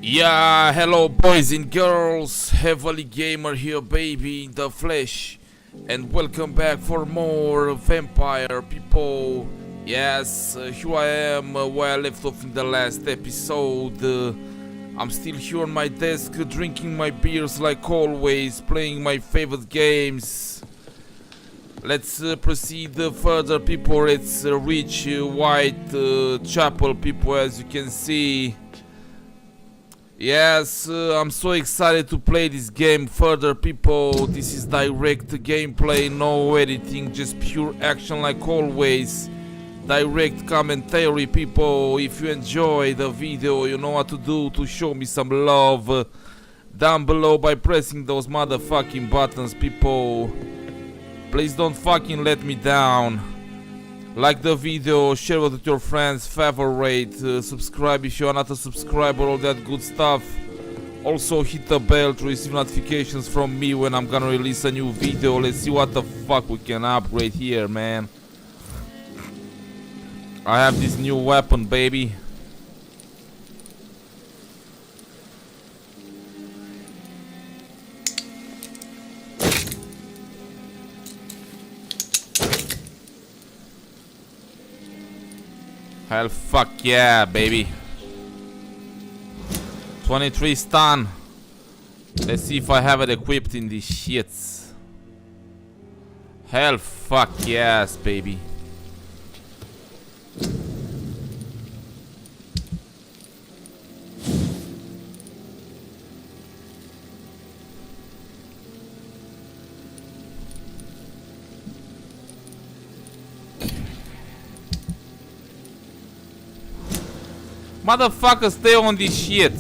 Yeah, hello boys and girls, HeavilyGamer here, baby, in the flesh, and welcome back for more Vampyr, people. Yes, here I am, where I left off in the last episode. I'm still here on my desk, drinking my beers like always, playing my favorite games. Let's proceed further, people. Let's reach White Chapel, people, as you can see. Yes, I'm so excited to play this game further, people. This is direct gameplay, no editing, just pure action like always. Direct commentary, people. If you enjoy the video, you know what to do to show me some love down below by pressing those motherfucking buttons, people. Please don't fucking let me down. Like the video, share it with your friends, favorite, subscribe if you are not a subscriber, all that good stuff. Also hit the bell to receive notifications from me when I'm gonna release a new video. Let's see what the fuck we can upgrade here, man. I have this new weapon, baby. Hell fuck yeah, baby. 23 stun. Let's see if I have it equipped in these shits. Hell fuck yes, baby. Motherfucker, stay on this shit.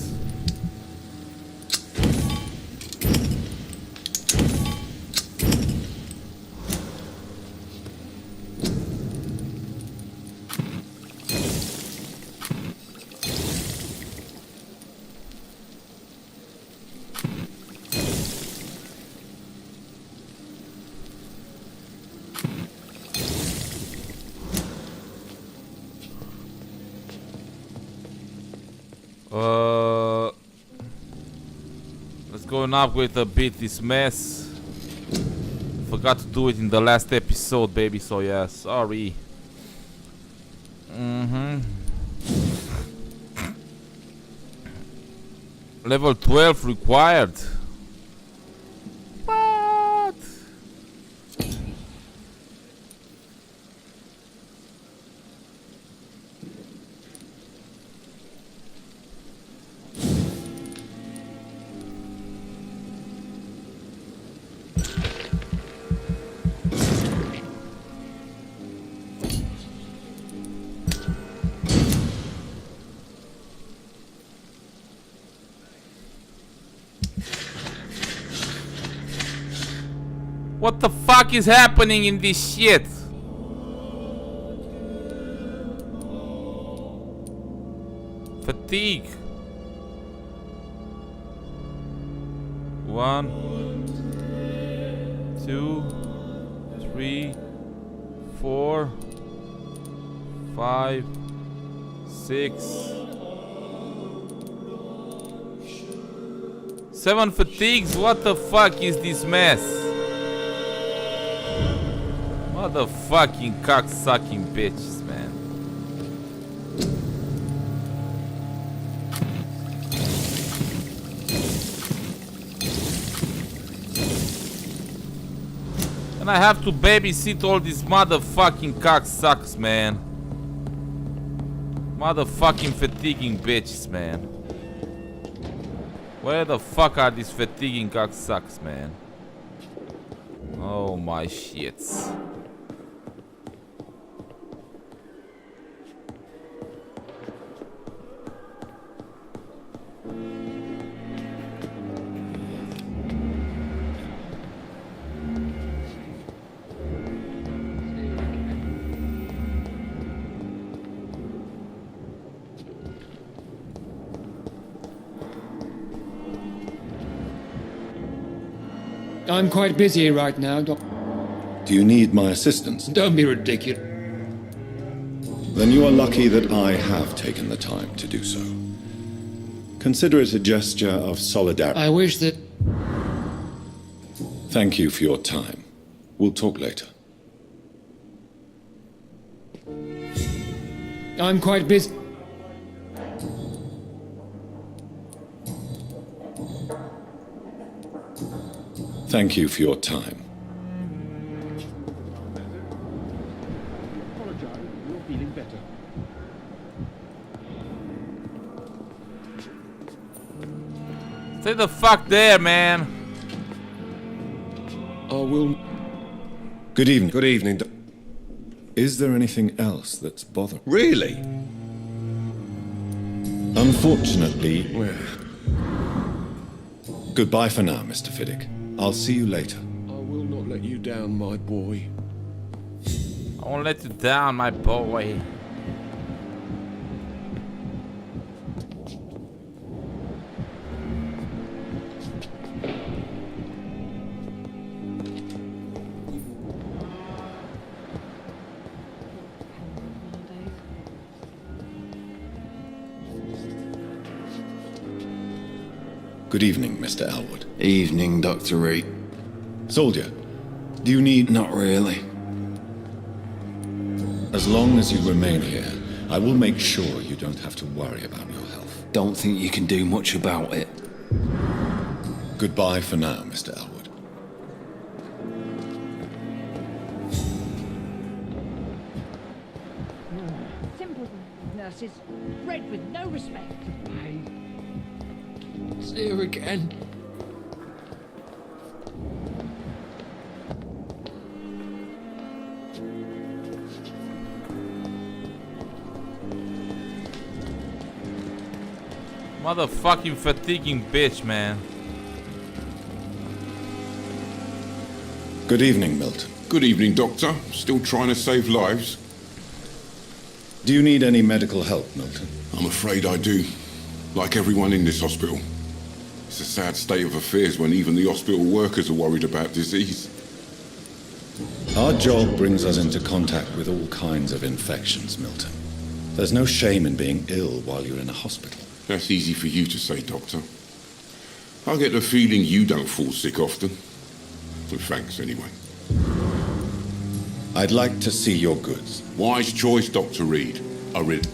Let's go and upgrade a bit this mess. Forgot to do it in the last episode, baby, so yeah, sorry. Level 12 required. What? What the fuck is happening in this shit? Fatigue. 1, 2, 3, 4, 5, 6, 7 fatigues. What the fuck is this mess? Motherfucking cock-sucking bitches, man. And I have to babysit all these motherfucking cocksuckers, man. Motherfucking fatiguing bitches, man. Where the fuck are these fatiguing cocksuckers, man? Oh my shits. I'm quite busy right now, Do you need my assistance? Don't be ridiculous. Then you are lucky that I have taken the time to do so. Consider it a gesture of solidarity. I wish that... Thank you for your time. We'll talk later. I'm quite busy. Thank you for your time. Stay the fuck there, man. I will. Good evening. Good evening. Is there anything else that's bothering? Really? Unfortunately, Well, goodbye for now, Mr. Fiddick. I'll see you later. I will not let you down, my boy. I won't let you down, my boy. Good evening, Mr. Elwood. Evening, Dr. Reed. Soldier, do you need... Not really. As long as you remain here, I will make sure you don't have to worry about your health. Don't think you can do much about it. Goodbye for now, Mr. Elwood. Simple nurses, bred with no respect. It's here again. Motherfucking fatiguing bitch, man. Good evening, Milton. Good evening, Doctor. Still trying to save lives? Do you need any medical help, Milton? I'm afraid I do. Like everyone in this hospital. It's a sad state of affairs when even the hospital workers are worried about disease. Our job brings us into contact with all kinds of infections, Milton. There's no shame in being ill while you're in a hospital. That's easy for you to say, Doctor. I get the feeling you don't fall sick often. Well, thanks, anyway. I'd like to see your goods. Wise choice, Dr. Reed. I really...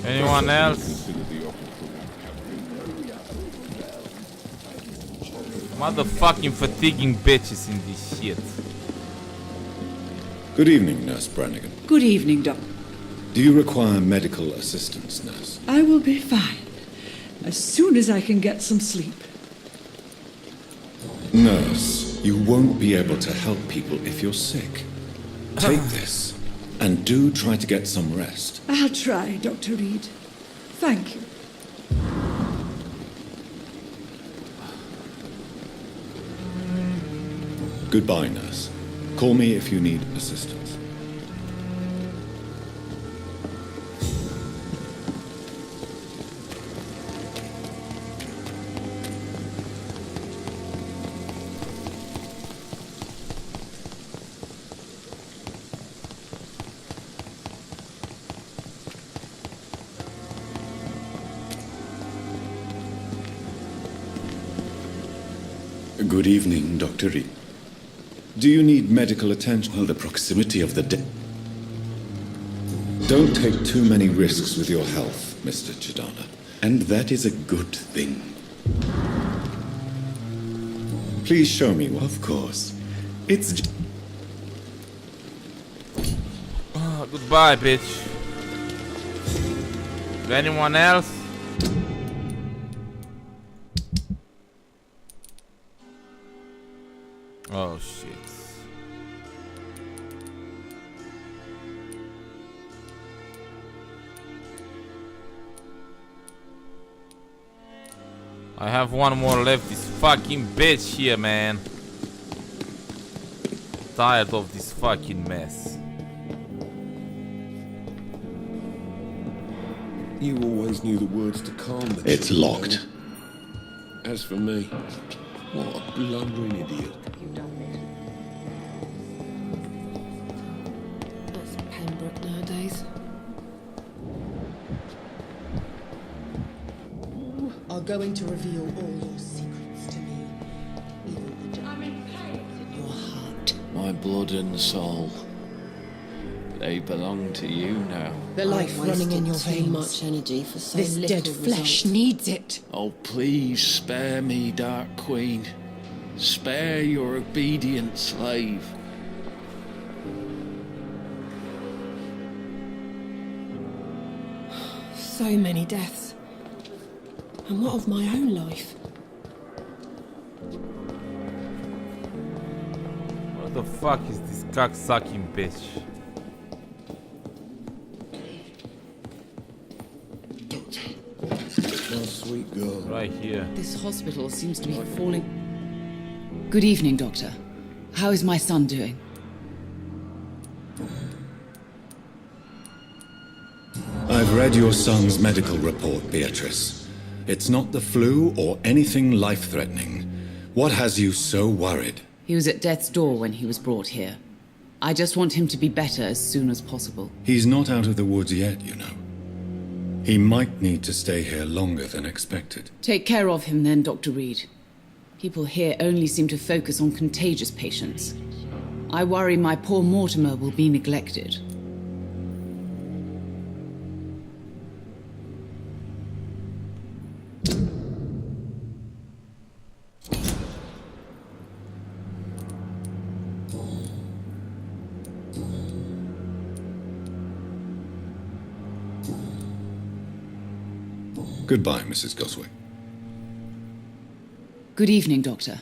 Anyone else? Motherfucking fatiguing bitches in this shit. Good evening, Nurse Brannigan. Good evening, Doctor. Do you require medical assistance, Nurse? I will be fine as soon as I can get some sleep. Nurse, you won't be able to help people if you're sick. Take this, and do try to get some rest. I'll try, Dr. Reed. Thank you. Goodbye, Nurse. Call me if you need assistance. Good evening, Dr. Reed. Do you need medical attention? Well, the proximity of the death. Don't take too many risks with your health, Mr. Chidana. And that is a good thing. Please show me one. Of course. It's Goodbye, bitch. Anyone else? Oh shit. I have one more left. This fucking bitch here, man. Tired of this fucking mess. You always knew the words to calm the It's children. locked. As for me, what a blundering idiot. That's Pembroke nowadays. Are going to reveal all your secrets to me. Even the I'm in pain. in your heart. My blood and soul. They belong to you now. The life running in your too veins. much energy for so This little dead flesh result. needs it. Oh, please spare me, Dark Queen. Spare your obedient slave. So many deaths. And what of my own life? What the fuck is this cocksucking bitch? My sweet girl. Right here. This hospital seems to be falling. Good evening, Doctor. How is my son doing? I've read your son's medical report, Beatrice. It's not the flu or anything life-threatening. What has you so worried? He was at death's door when he was brought here. I just want him to be better as soon as possible. He's not out of the woods yet, you know. He might need to stay here longer than expected. Take care of him then, Dr. Reed. People here only seem to focus on contagious patients. I worry my poor Mortimer will be neglected. Goodbye, Mrs. Goswick. Good evening, Doctor.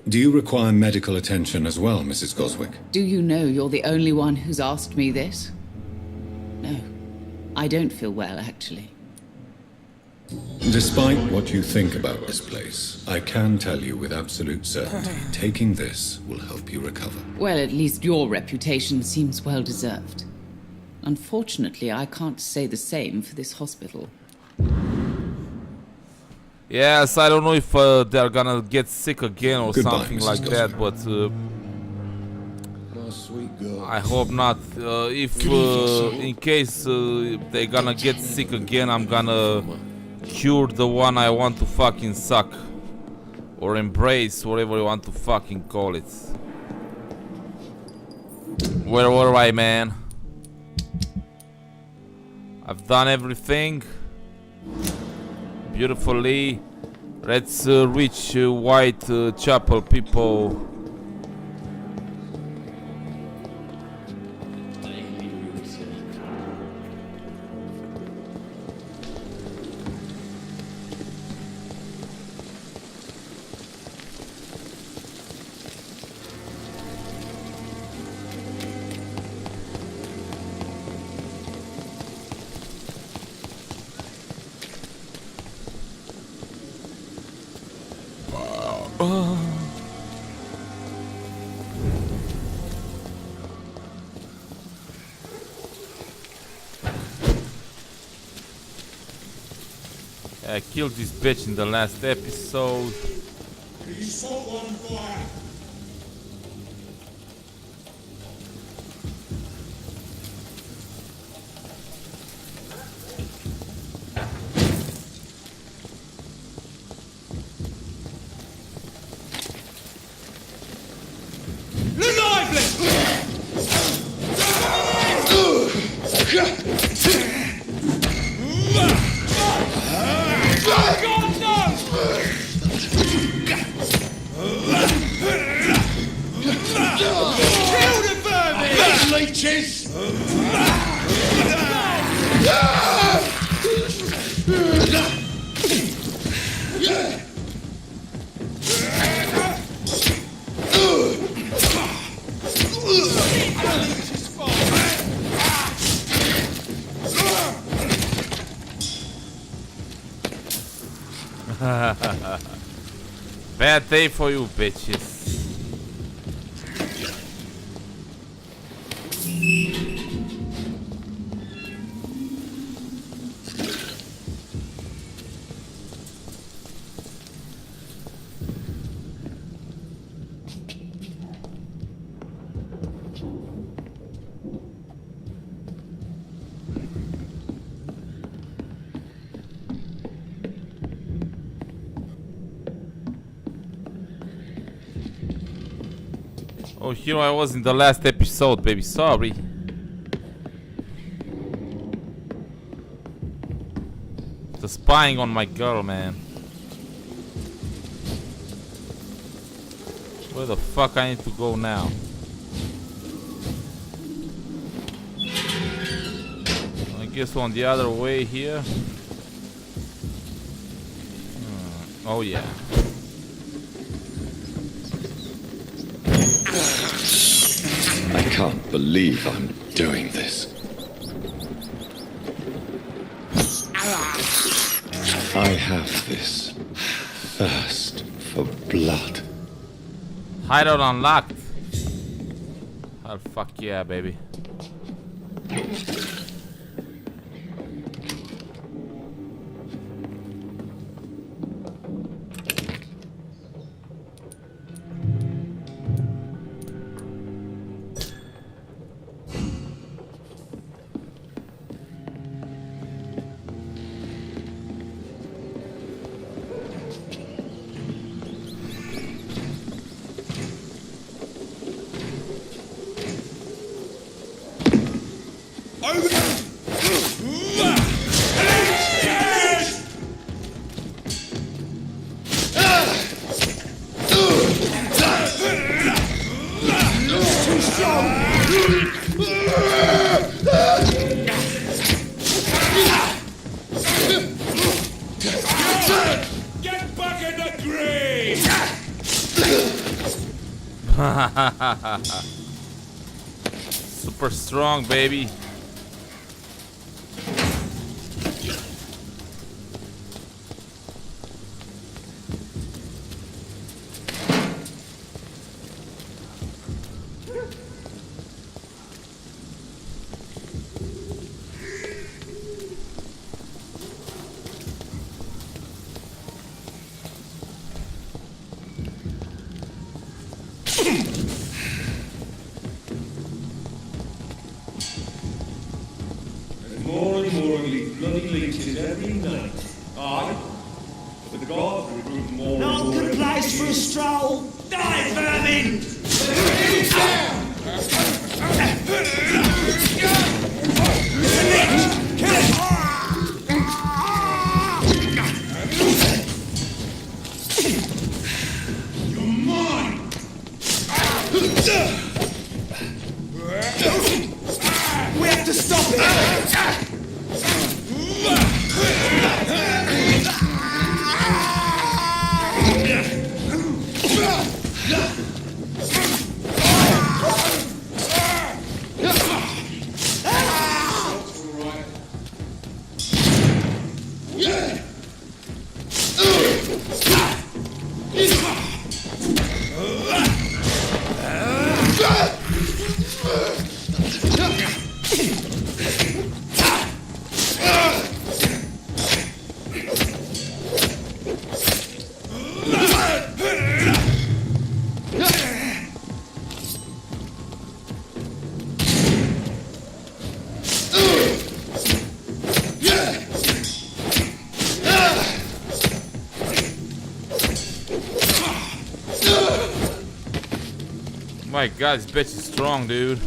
Do you require medical attention as well, Mrs. Goswick? Do you know you're the only one who's asked me this? No, I don't feel well, actually. Despite what you think about this place, I can tell you with absolute certainty, taking this will help you recover. Well, at least your reputation seems well deserved. Unfortunately, I can't say the same for this hospital. Yes, I don't know if they're gonna get sick again or Goodbye, something Mrs. like that, Goswick. but My sweet girl. I hope not. If in case they're gonna get sick again, I'm gonna cure the one I want to fucking suck or embrace, whatever you want to fucking call it. Where were I, man? I've done everything beautifully. Let's reach White Chapel, people. I killed this bitch in the last episode. Bad day for you, bitches. Oh, here I was in the last episode, baby. Sorry. The spying on my girl, man. Where the fuck I need to go now? I guess on the other way here. Oh yeah. I can't believe I'm doing this. I have this thirst for blood. Hideout unlocked. Oh fuck yeah, baby. Get back in the grave! Super strong, baby. More and more of these bloody leeches every night. Aye. The gods recruit more and more. Good place for a stroll. Die, vermin! You're mine! We have to stop it! My god, this bitch is strong, dude.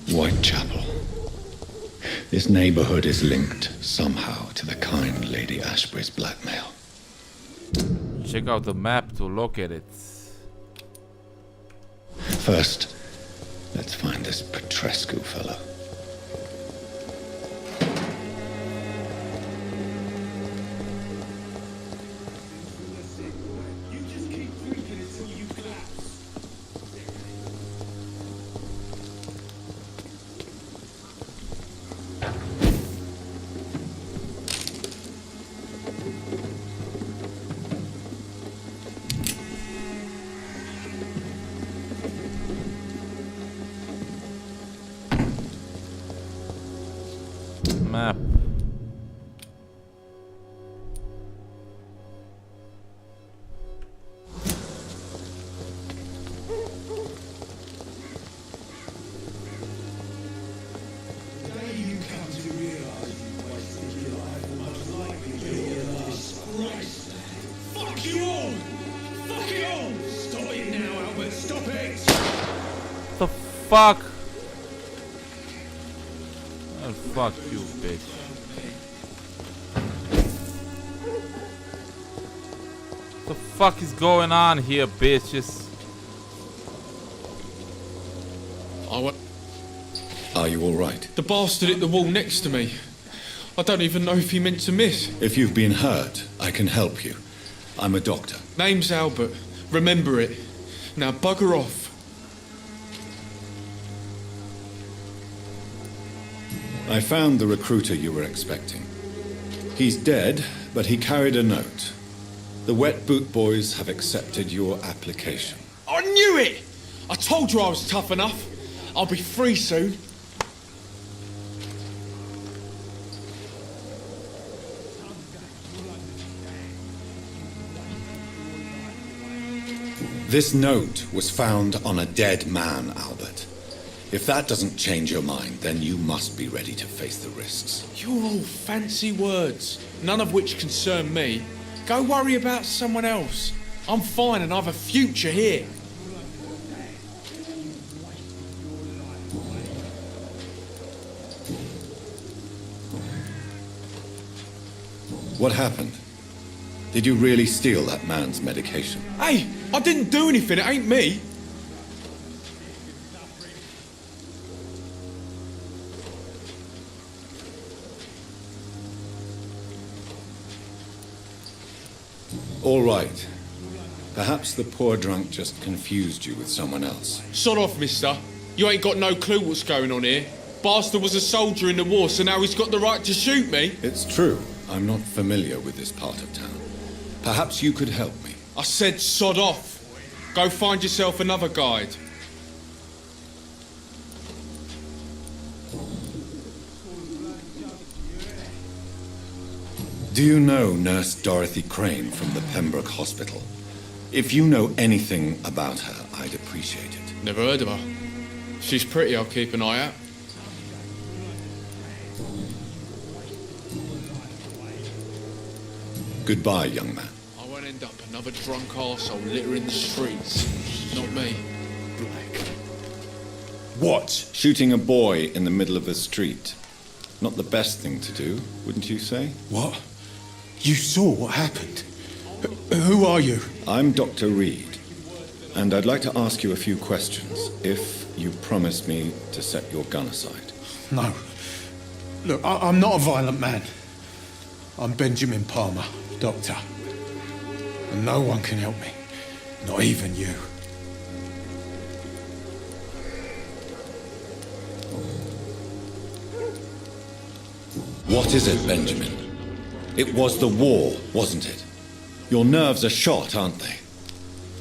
Whitechapel. This neighborhood is linked somehow to the kind Lady Ashbury's blackmail. Check out the map to locate it. First, let's find this Petrescu fellow. map. Fuck you all! Fuck it all! Stop it now, Albert! Stop it! The fuck? Oh, fuck you, bitch. The fuck is going on here, bitches? Are you alright? The bastard hit the wall next to me. I don't even know if he meant to miss. If you've been hurt, I can help you. I'm a doctor. Name's Albert. Remember it. Now bugger off. I found the recruiter you were expecting. He's dead, but he carried a note. The Wet Boot Boys have accepted your application. I knew it! I told you I was tough enough. I'll be free soon. This note was found on a dead man, Albert. If that doesn't change your mind, then you must be ready to face the risks. You're all fancy words, none of which concern me. Go worry about someone else. I'm fine and I've a future here. What happened? Did you really steal that man's medication? Hey, I didn't do anything, it ain't me. All right. Perhaps the poor drunk just confused you with someone else. Sod off, mister. You ain't got no clue what's going on here. Bastard was a soldier in the war, so now he's got the right to shoot me. It's true. I'm not familiar with this part of town. Perhaps you could help me. I said sod off. Go find yourself another guide. Do you know Nurse Dorothy Crane from the Pembroke Hospital? If you know anything about her, I'd appreciate it. Never heard of her. She's pretty, I'll keep an eye out. Goodbye, young man. I won't end up another drunk arsehole littering the streets. Not me. What? Shooting a boy in the middle of the street. Not the best thing to do, wouldn't you say? What? You saw what happened? Who are you? I'm Dr. Reed, and I'd like to ask you a few questions, if you promise me to set your gun aside. No. Look, I'm not a violent man. I'm Benjamin Palmer, doctor. And no one can help me. Not even you. What is it, Benjamin? It was the war, wasn't it? Your nerves are shot, aren't they?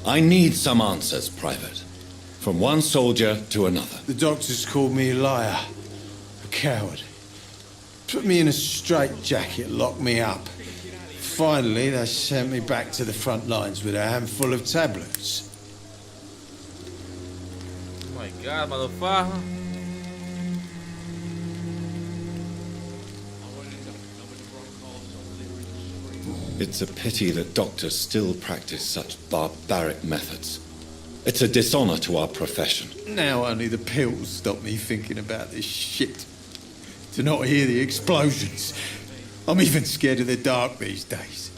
I need some answers, Private. From one soldier to another. The doctors called me a liar. A coward. Put me in a straitjacket, locked me up. Finally, they sent me back to the front lines with a handful of tablets. Oh my god, motherfucker. It's a pity that doctors still practice such barbaric methods. It's a dishonor to our profession. Now only the pills stop me thinking about this shit. To not hear the explosions. I'm even scared of the dark these days.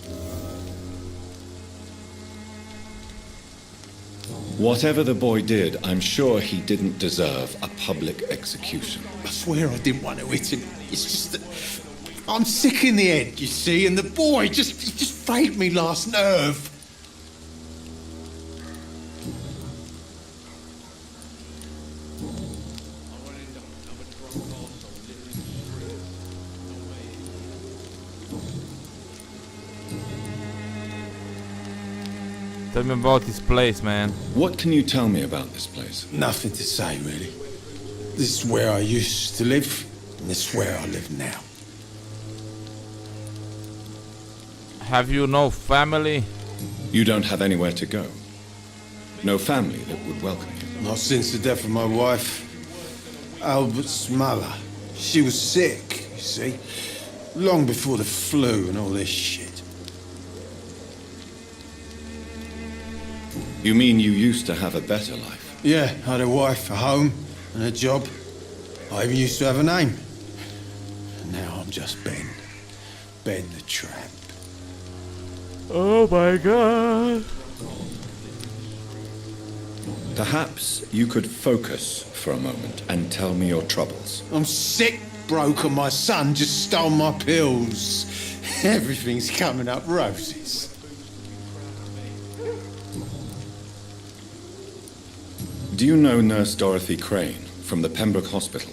Whatever the boy did, I'm sure he didn't deserve a public execution. I swear I didn't want to hit him. It's just that I'm sick in the head, you see, and the boy just frayed me last nerve. Tell me about this place, man. What can you tell me about this place? Nothing to say, really. This is where I used to live, and this is where I live now. Have you no family? You don't have anywhere to go. No family that would welcome you. Not since the death of my wife, Albert's mother. She was sick, you see. Long before the flu and all this shit. You mean you used to have a better life? Yeah, I had a wife, a home, and a job. I even used to have a name. And now I'm just Ben. Ben the Tramp. Oh my god. Perhaps you could focus for a moment and tell me your troubles. I'm sick, broke, and my son just stole my pills. Everything's coming up roses. Do you know Nurse Dorothy Crane from the Pembroke Hospital?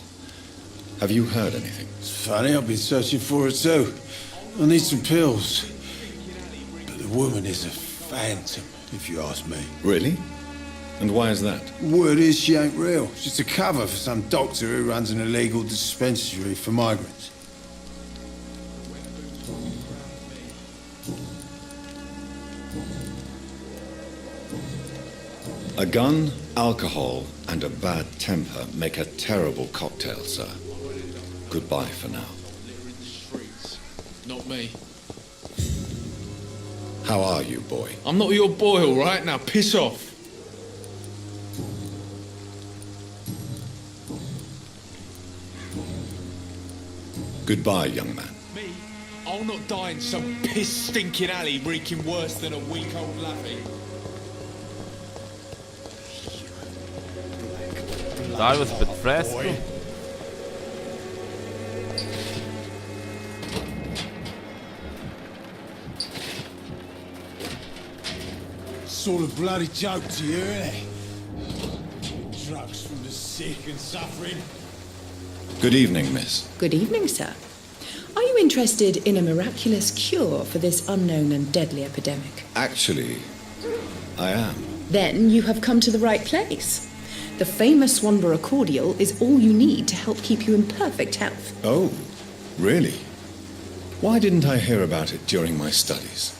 Have you heard anything? It's funny, I've been searching for her too. I need some pills. But the woman is a phantom, if you ask me. Really? And why is that? Word is she ain't real. She's a cover for some doctor who runs an illegal dispensary for migrants. A gun, alcohol, and a bad temper make a terrible cocktail, sir. Goodbye for now. Not me. How are you, boy? I'm not your boy, all right? Now piss off. Goodbye, young man. Me? I'll not die in some piss-stinking alley reeking worse than a week-old laffy. That was a bit fresco. It's all a bloody joke to you, isn't it? Drugs from the sick and suffering. Good evening, miss. Good evening, sir. Are you interested in a miraculous cure for this unknown and deadly epidemic? Actually, I am. Then you have come to the right place. The famous Swanborough cordial is all you need to help keep you in perfect health. Oh, really? Why didn't I hear about it during my studies?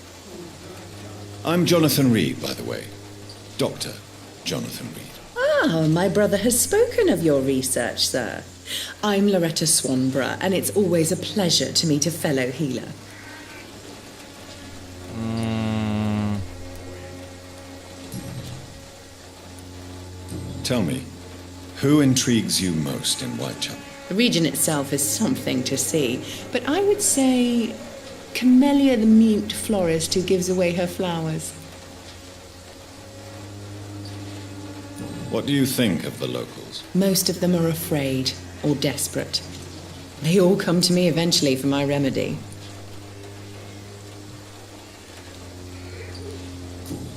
I'm Jonathan Reed, by the way. Dr. Jonathan Reed. Ah, my brother has spoken of your research, sir. I'm Loretta Swanborough, and it's always a pleasure to meet a fellow healer. Tell me, who intrigues you most in Whitechapel? The region itself is something to see, but I would say Camellia the mute florist who gives away her flowers. What do you think of the locals? Most of them are afraid or desperate. They all come to me eventually for my remedy.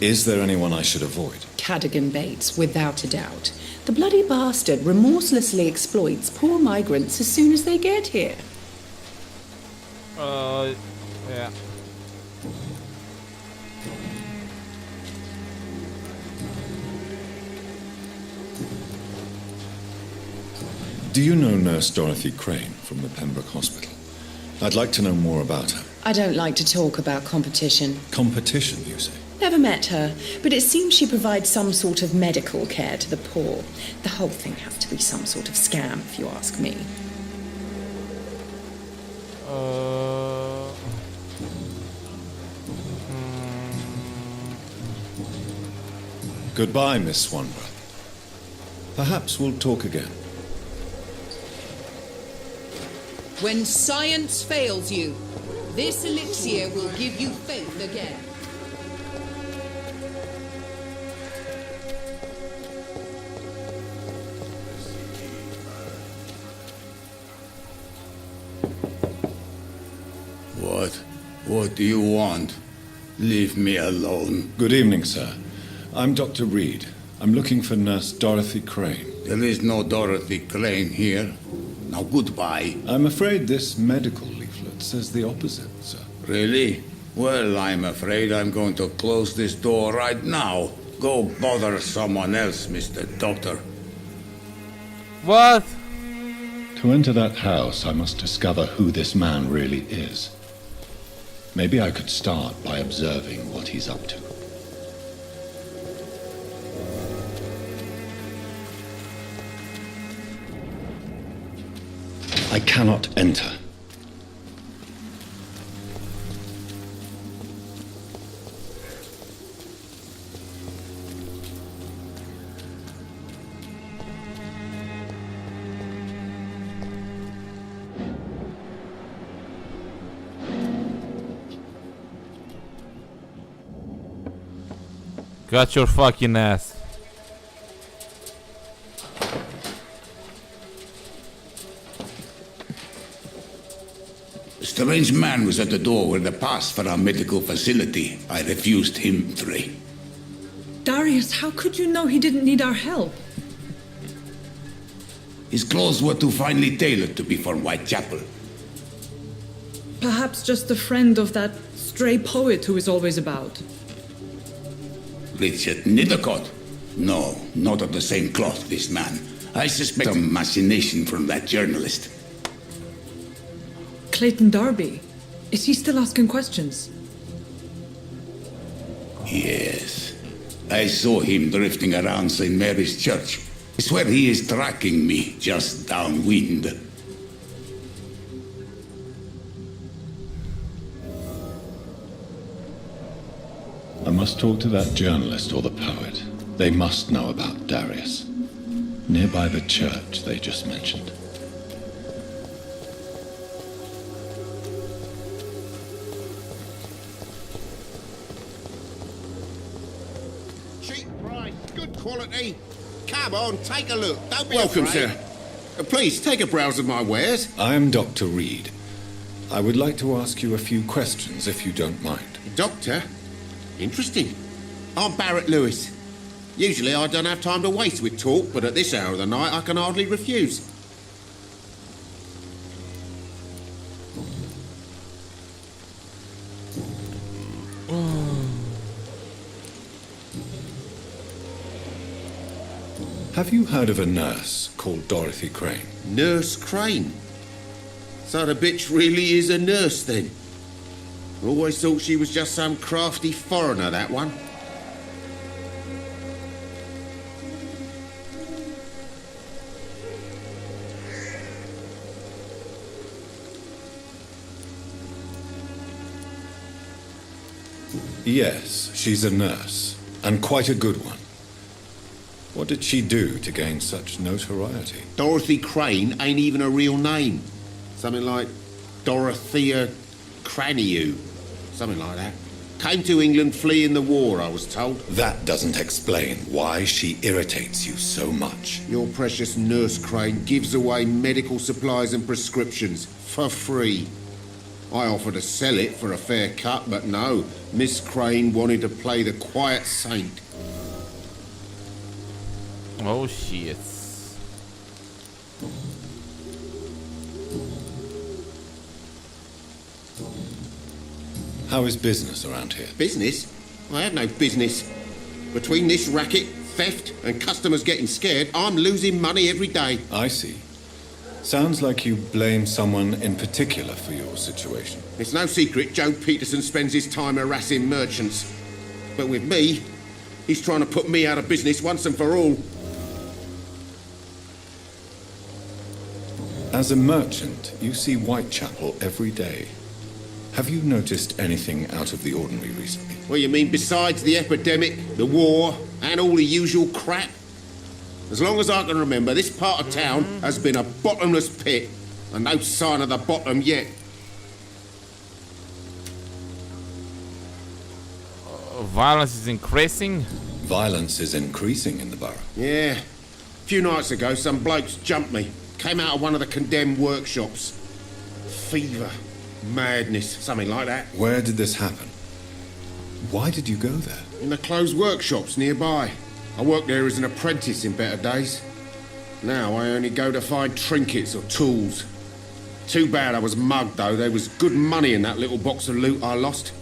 Is there anyone I should avoid? Cadogan Bates, without a doubt. The bloody bastard remorselessly exploits poor migrants as soon as they get here. Yeah. Do you know Nurse Dorothy Crane from the Pembroke Hospital? I'd like to know more about her. I don't like to talk about competition. Competition, you say? Never met her, but it seems she provides some sort of medical care to the poor. The whole thing has to be some sort of scam, if you ask me. Goodbye, Miss Swanborough. Perhaps we'll talk again. When science fails you, this elixir will give you faith again. What do you want? Leave me alone. Good evening, sir. I'm Dr. Reed. I'm looking for Nurse Dorothy Crane. There is no Dorothy Crane here. Now, goodbye. I'm afraid this medical leaflet says the opposite, sir. Really? Well, I'm afraid I'm going to close this door right now. Go bother someone else, Mr. Doctor. What? To enter that house, I must discover who this man really is. Maybe I could start by observing what he's up to. I cannot enter. Got your fucking ass. A strange man was at the door with a pass for our medical facility. I refused him entry. Darius, how could you know he didn't need our help? His clothes were too finely tailored to be from Whitechapel. Perhaps just a friend of that stray poet who is always about. Richard Nithercott? No, not of the same cloth, this man. I suspect some machination from that journalist. Clayton Darby. Is he still asking questions? Yes. I saw him drifting around St. Mary's Church. I swear he is tracking me just downwind. I must talk to that journalist or the poet. They must know about Darius. Nearby the church they just mentioned. Cheap price, good quality. Come on, take a look. Don't be Welcome, afraid. sir. Please, take a browse of my wares. I am Dr. Reed. I would like to ask you a few questions, if you don't mind. Doctor? Interesting. I'm Barrett Lewis. Usually I don't have time to waste with talk, but at this hour of the night I can hardly refuse. Have you heard of a nurse called Dorothy Crane? Nurse Crane? So the bitch really is a nurse then? Always thought she was just some crafty foreigner, that one. Yes, she's a nurse, and quite a good one. What did she do to gain such notoriety? Dorothy Crane ain't even a real name. Something like Dorothea Craniu. Something like that. Came to England fleeing the war, I was told. That doesn't explain why she irritates you so much. Your precious Nurse Crane gives away medical supplies and prescriptions for free. I offered to sell it for a fair cut, but no. Miss Crane wanted to play the quiet saint. Oh shit. How is business around here? Business? I have no business. Between this racket, theft, and customers getting scared, I'm losing money every day. I see. Sounds like you blame someone in particular for your situation. It's no secret Joe Peterson spends his time harassing merchants. But with me, he's trying to put me out of business once and for all. As a merchant, you see Whitechapel every day. Have you noticed anything out of the ordinary recently? What you mean besides the epidemic, the war, and all the usual crap? As long as I can remember, this part of town has been a bottomless pit, and no sign of the bottom yet. Violence is increasing? Violence is increasing in the borough. Yeah. A few nights ago, some blokes jumped me. Came out of one of the condemned workshops. Fever. Madness. Something like that. Where did this happen? Why did you go there? In the closed workshops nearby. I worked there as an apprentice in better days. Now I only go to find trinkets or tools. Too bad I was mugged, though. There was good money in that little box of loot I lost.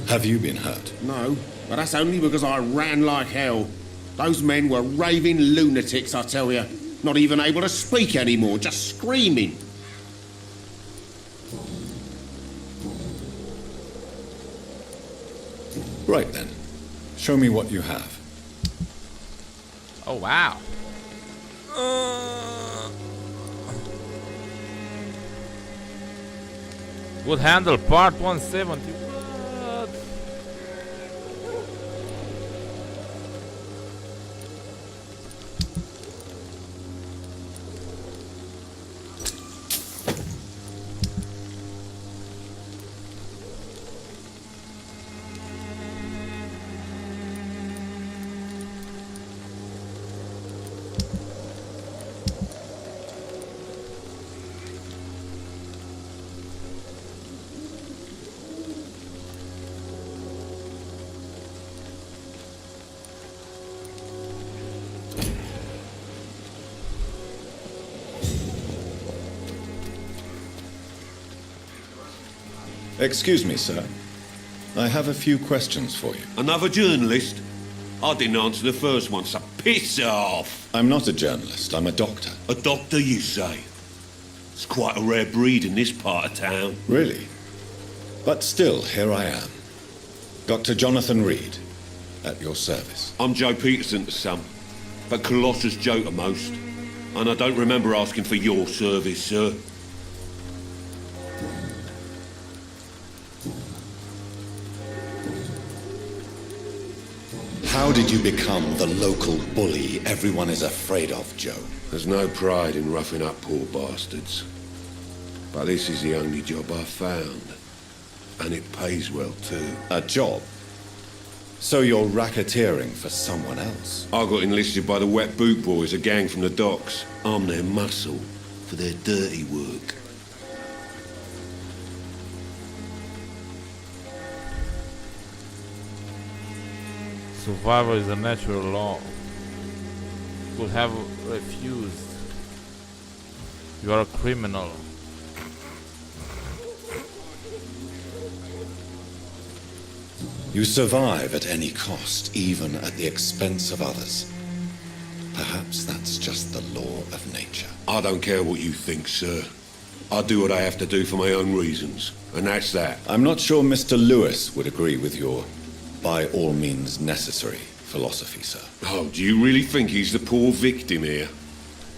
Have you been hurt? No, but that's only because I ran like hell. Those men were raving lunatics, I tell you. Not even able to speak anymore, just screaming. right then. Show me what you have. Oh wow. Good handle, part 170. What? Excuse me, sir. I have a few questions for you. Another journalist? I didn't answer the first one, so piss off! I'm not a journalist, I'm a doctor. A doctor, you say? It's quite a rare breed in this part of town. Really? But still, here I am. Dr. Jonathan Reed, at your service. I'm Joe Peterson to some, but Colossus Joe to most. And I don't remember asking for your service, sir. How did you become the local bully everyone is afraid of, Joe? There's no pride in roughing up poor bastards. But this is the only job I've found. And it pays well, too. A job? So you're racketeering for someone else? I got enlisted by the Wet Boot Boys, a gang from the docks. I'm their muscle for their dirty work. Survival is a natural law. Could have refused. You are a criminal. You survive at any cost, even at the expense of others. Perhaps that's just the law of nature. I don't care what you think, sir. I do what I have to do for my own reasons, and that's that. I'm not sure Mr. Lewis would agree with your by all means necessary philosophy, sir. Oh, do you really think he's the poor victim here?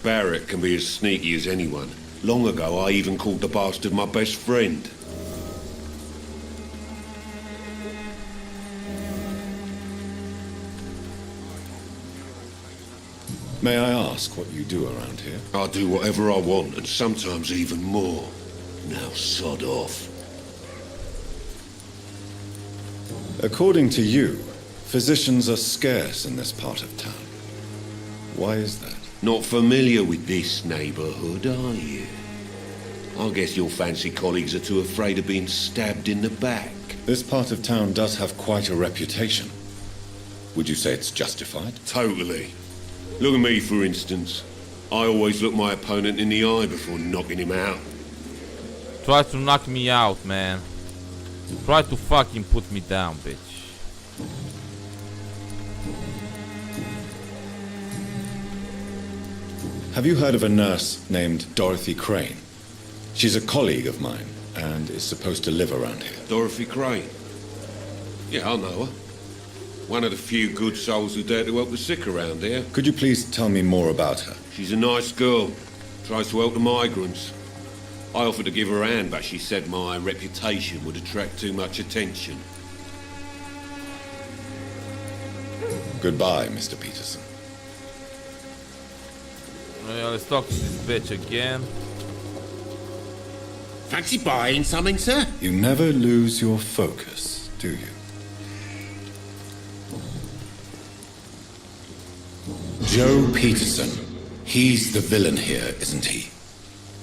Barrett can be as sneaky as anyone. Long ago, I even called the bastard my best friend. May I ask what you do around here? I do whatever I want, and sometimes even more. Now sod off. According to you, physicians are scarce in this part of town. Why is that? Not familiar with this neighborhood, are you? I guess your fancy colleagues are too afraid of being stabbed in the back. This part of town does have quite a reputation. Would you say it's justified? Totally. Look at me, for instance. I always look my opponent in the eye before knocking him out. Try to knock me out, man. Try to fucking put me down, bitch. Have you heard of a nurse named Dorothy Crane? She's a colleague of mine and is supposed to live around here. Dorothy Crane? Yeah, I know her. One of the few good souls who dare to help the sick around here. Could you please tell me more about her? She's a nice girl. Tries to help the migrants. I offered to give her a hand, but she said my reputation would attract too much attention. Goodbye, Mr. Peterson. Yeah, let's talk to this bitch again. Fancy buying something, sir? You never lose your focus, do you? Joe Peterson. He's the villain here, isn't he?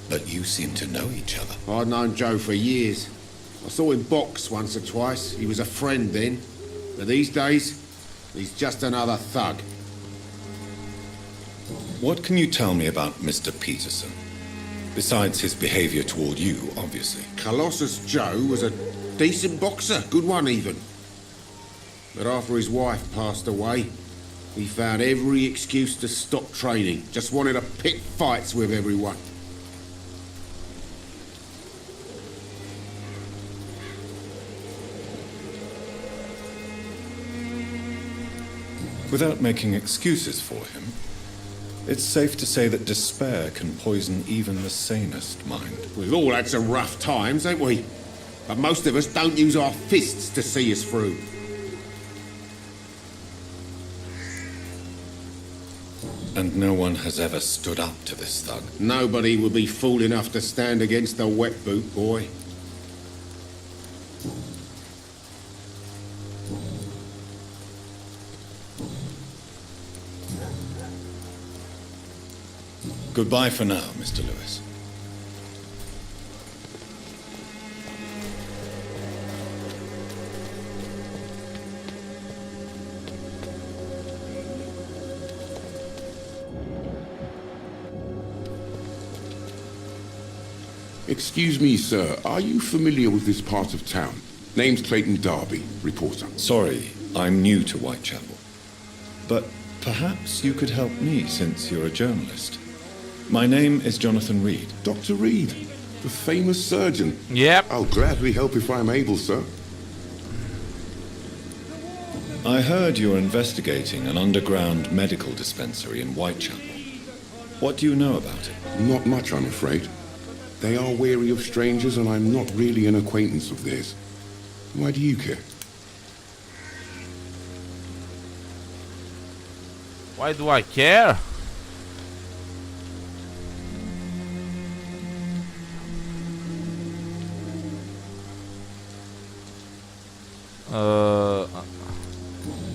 But you seem to know each other. I'd known Joe for years. I saw him box once or twice. He was a friend then. But these days, he's just another thug. What can you tell me about Mr. Peterson? Besides his behavior toward you, obviously. Colossus Joe was a decent boxer, good one even. But after his wife passed away, he found every excuse to stop training. Just wanted to pick fights with everyone. Without making excuses for him, it's safe to say that despair can poison even the sanest mind. We've all had some rough times, ain't we? But most of us don't use our fists to see us through. And no one has ever stood up to this thug. Nobody would be fool enough to stand against the wet boot boy. Goodbye for now, Mr. Lewis. Excuse me, sir. Are you familiar with this part of town? Name's Clayton Darby, reporter. Sorry, I'm new to Whitechapel. But perhaps you could help me since you're a journalist. My name is Jonathan Reed. Dr. Reed, the famous surgeon. Yep. I'll gladly help if I'm able, sir. I heard you're investigating an underground medical dispensary in Whitechapel. What do you know about it? Not much, I'm afraid. They are wary of strangers, and I'm not really an acquaintance of theirs. Why do you care? Why do I care?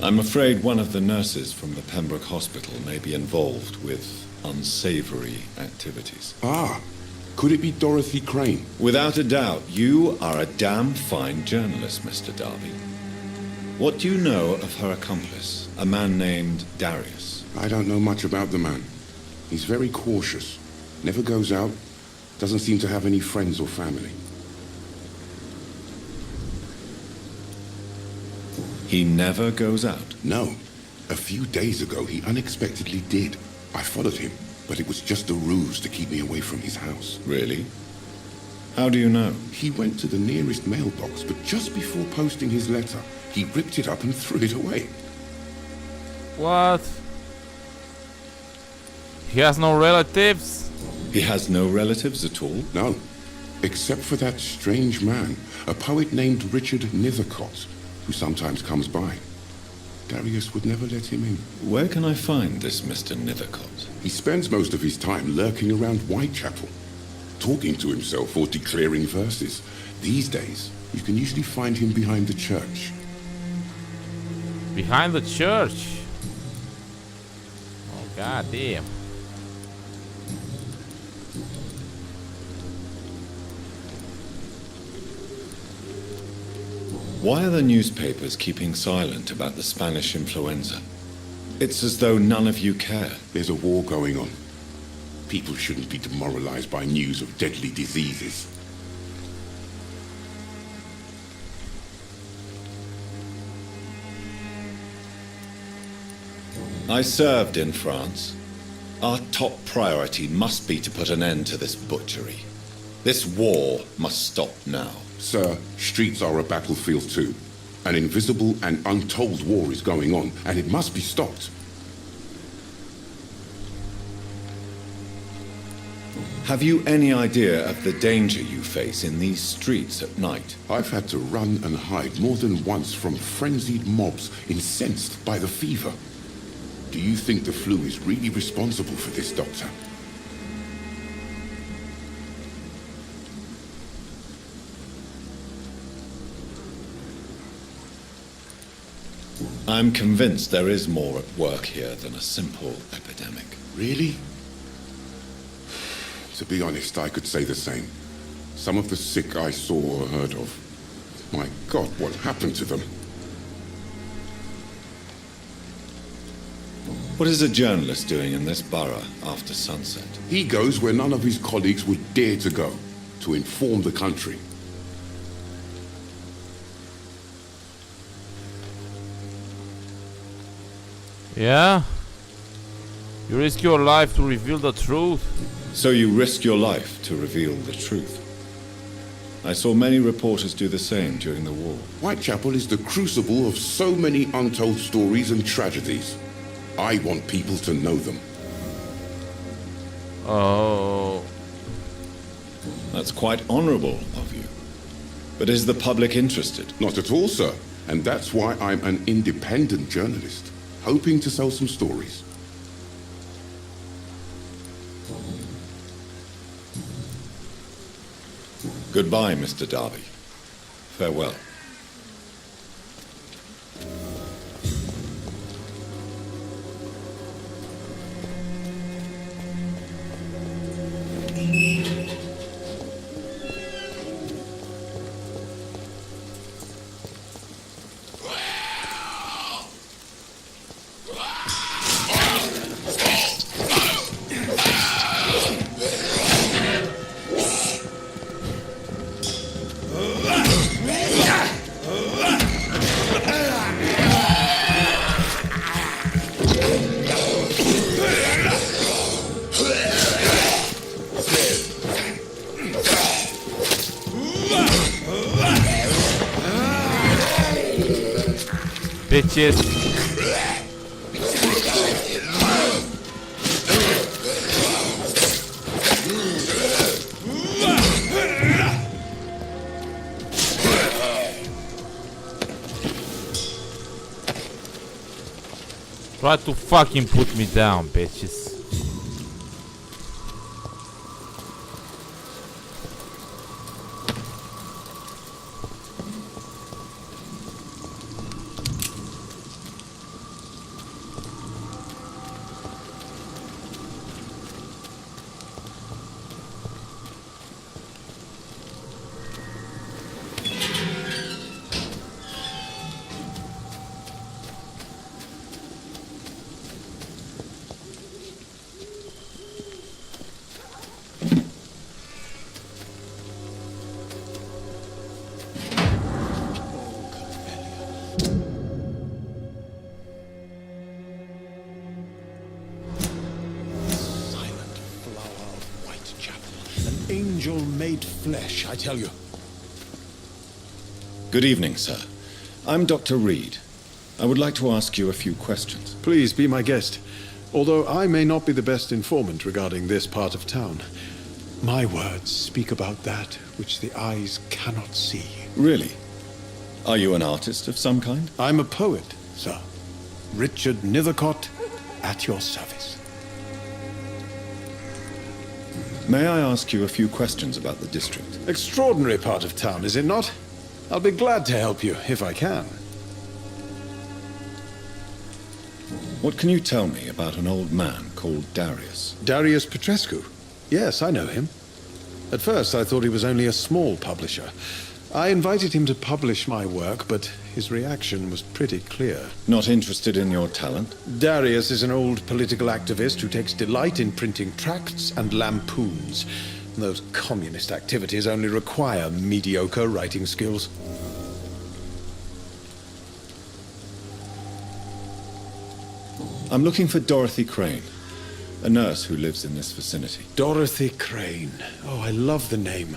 I'm afraid one of the nurses from the Pembroke Hospital may be involved with unsavory activities. Ah, could it be Dorothy Crane? Without a doubt, you are a damn fine journalist, Mr. Darby. What do you know of her accomplice, a man named Darius? I don't know much about the man. He's very cautious, never goes out, doesn't seem to have any friends or family. He never goes out? No. A few days ago, he unexpectedly did. I followed him, but it was just a ruse to keep me away from his house. Really? How do you know? He went to the nearest mailbox, but just before posting his letter, he ripped it up and threw it away. What? He has no relatives? He has no relatives at all? No. Except for that strange man, a poet named Richard Nethercott, who sometimes comes by. Darius would never let him in. Where can I find this Mr. Nethercott? He spends most of his time lurking around Whitechapel, talking to himself or declaring verses. These days, you can usually find him behind the church. Behind the church? Oh, god damn. Why are the newspapers keeping silent about the Spanish influenza? It's as though none of you care. There's a war going on. People shouldn't be demoralized by news of deadly diseases. I served in France. Our top priority must be to put an end to this butchery. This war must stop now. Sir, streets are a battlefield too. An invisible and untold war is going on, and it must be stopped. Have you any idea of the danger you face in these streets at night? I've had to run and hide more than once from frenzied mobs incensed by the fever. Do you think the flu is really responsible for this, Doctor? I'm convinced there is more at work here than a simple epidemic. Really? To be honest, I could say the same. Some of the sick I saw or heard of. My God, what happened to them? What is a journalist doing in this borough after sunset? He goes where none of his colleagues would dare to go, to inform the country. Yeah? You risk your life to reveal the truth. So you risk your life to reveal the truth. I saw many reporters do the same during the war. Whitechapel is the crucible of so many untold stories and tragedies. I want people to know them. Oh. That's quite honorable of you. But is the public interested? Not at all, sir. And that's why I'm an independent journalist, hoping to sell some stories. Goodbye, Mr. Darby. Farewell. Bitches. Try to fucking put me down, bitches. Angel made flesh, I tell you. Good evening, sir. I'm Dr. Reed. I would like to ask you a few questions. Please be my guest. Although I may not be the best informant regarding this part of town, my words speak about that which the eyes cannot see. Really? Are you an artist of some kind? I'm a poet, sir. Richard Nethercott, at your service. May I ask you a few questions about the district? Extraordinary part of town, is it not? I'll be glad to help you, if I can. What can you tell me about an old man called Darius? Darius Petrescu? Yes, I know him. At first, I thought he was only a small publisher. I invited him to publish my work, but his reaction was pretty clear. Not interested in your talent? Darius is an old political activist who takes delight in printing tracts and lampoons. Those communist activities only require mediocre writing skills. I'm looking for Dorothy Crane, a nurse who lives in this vicinity. Dorothy Crane. Oh, I love the name.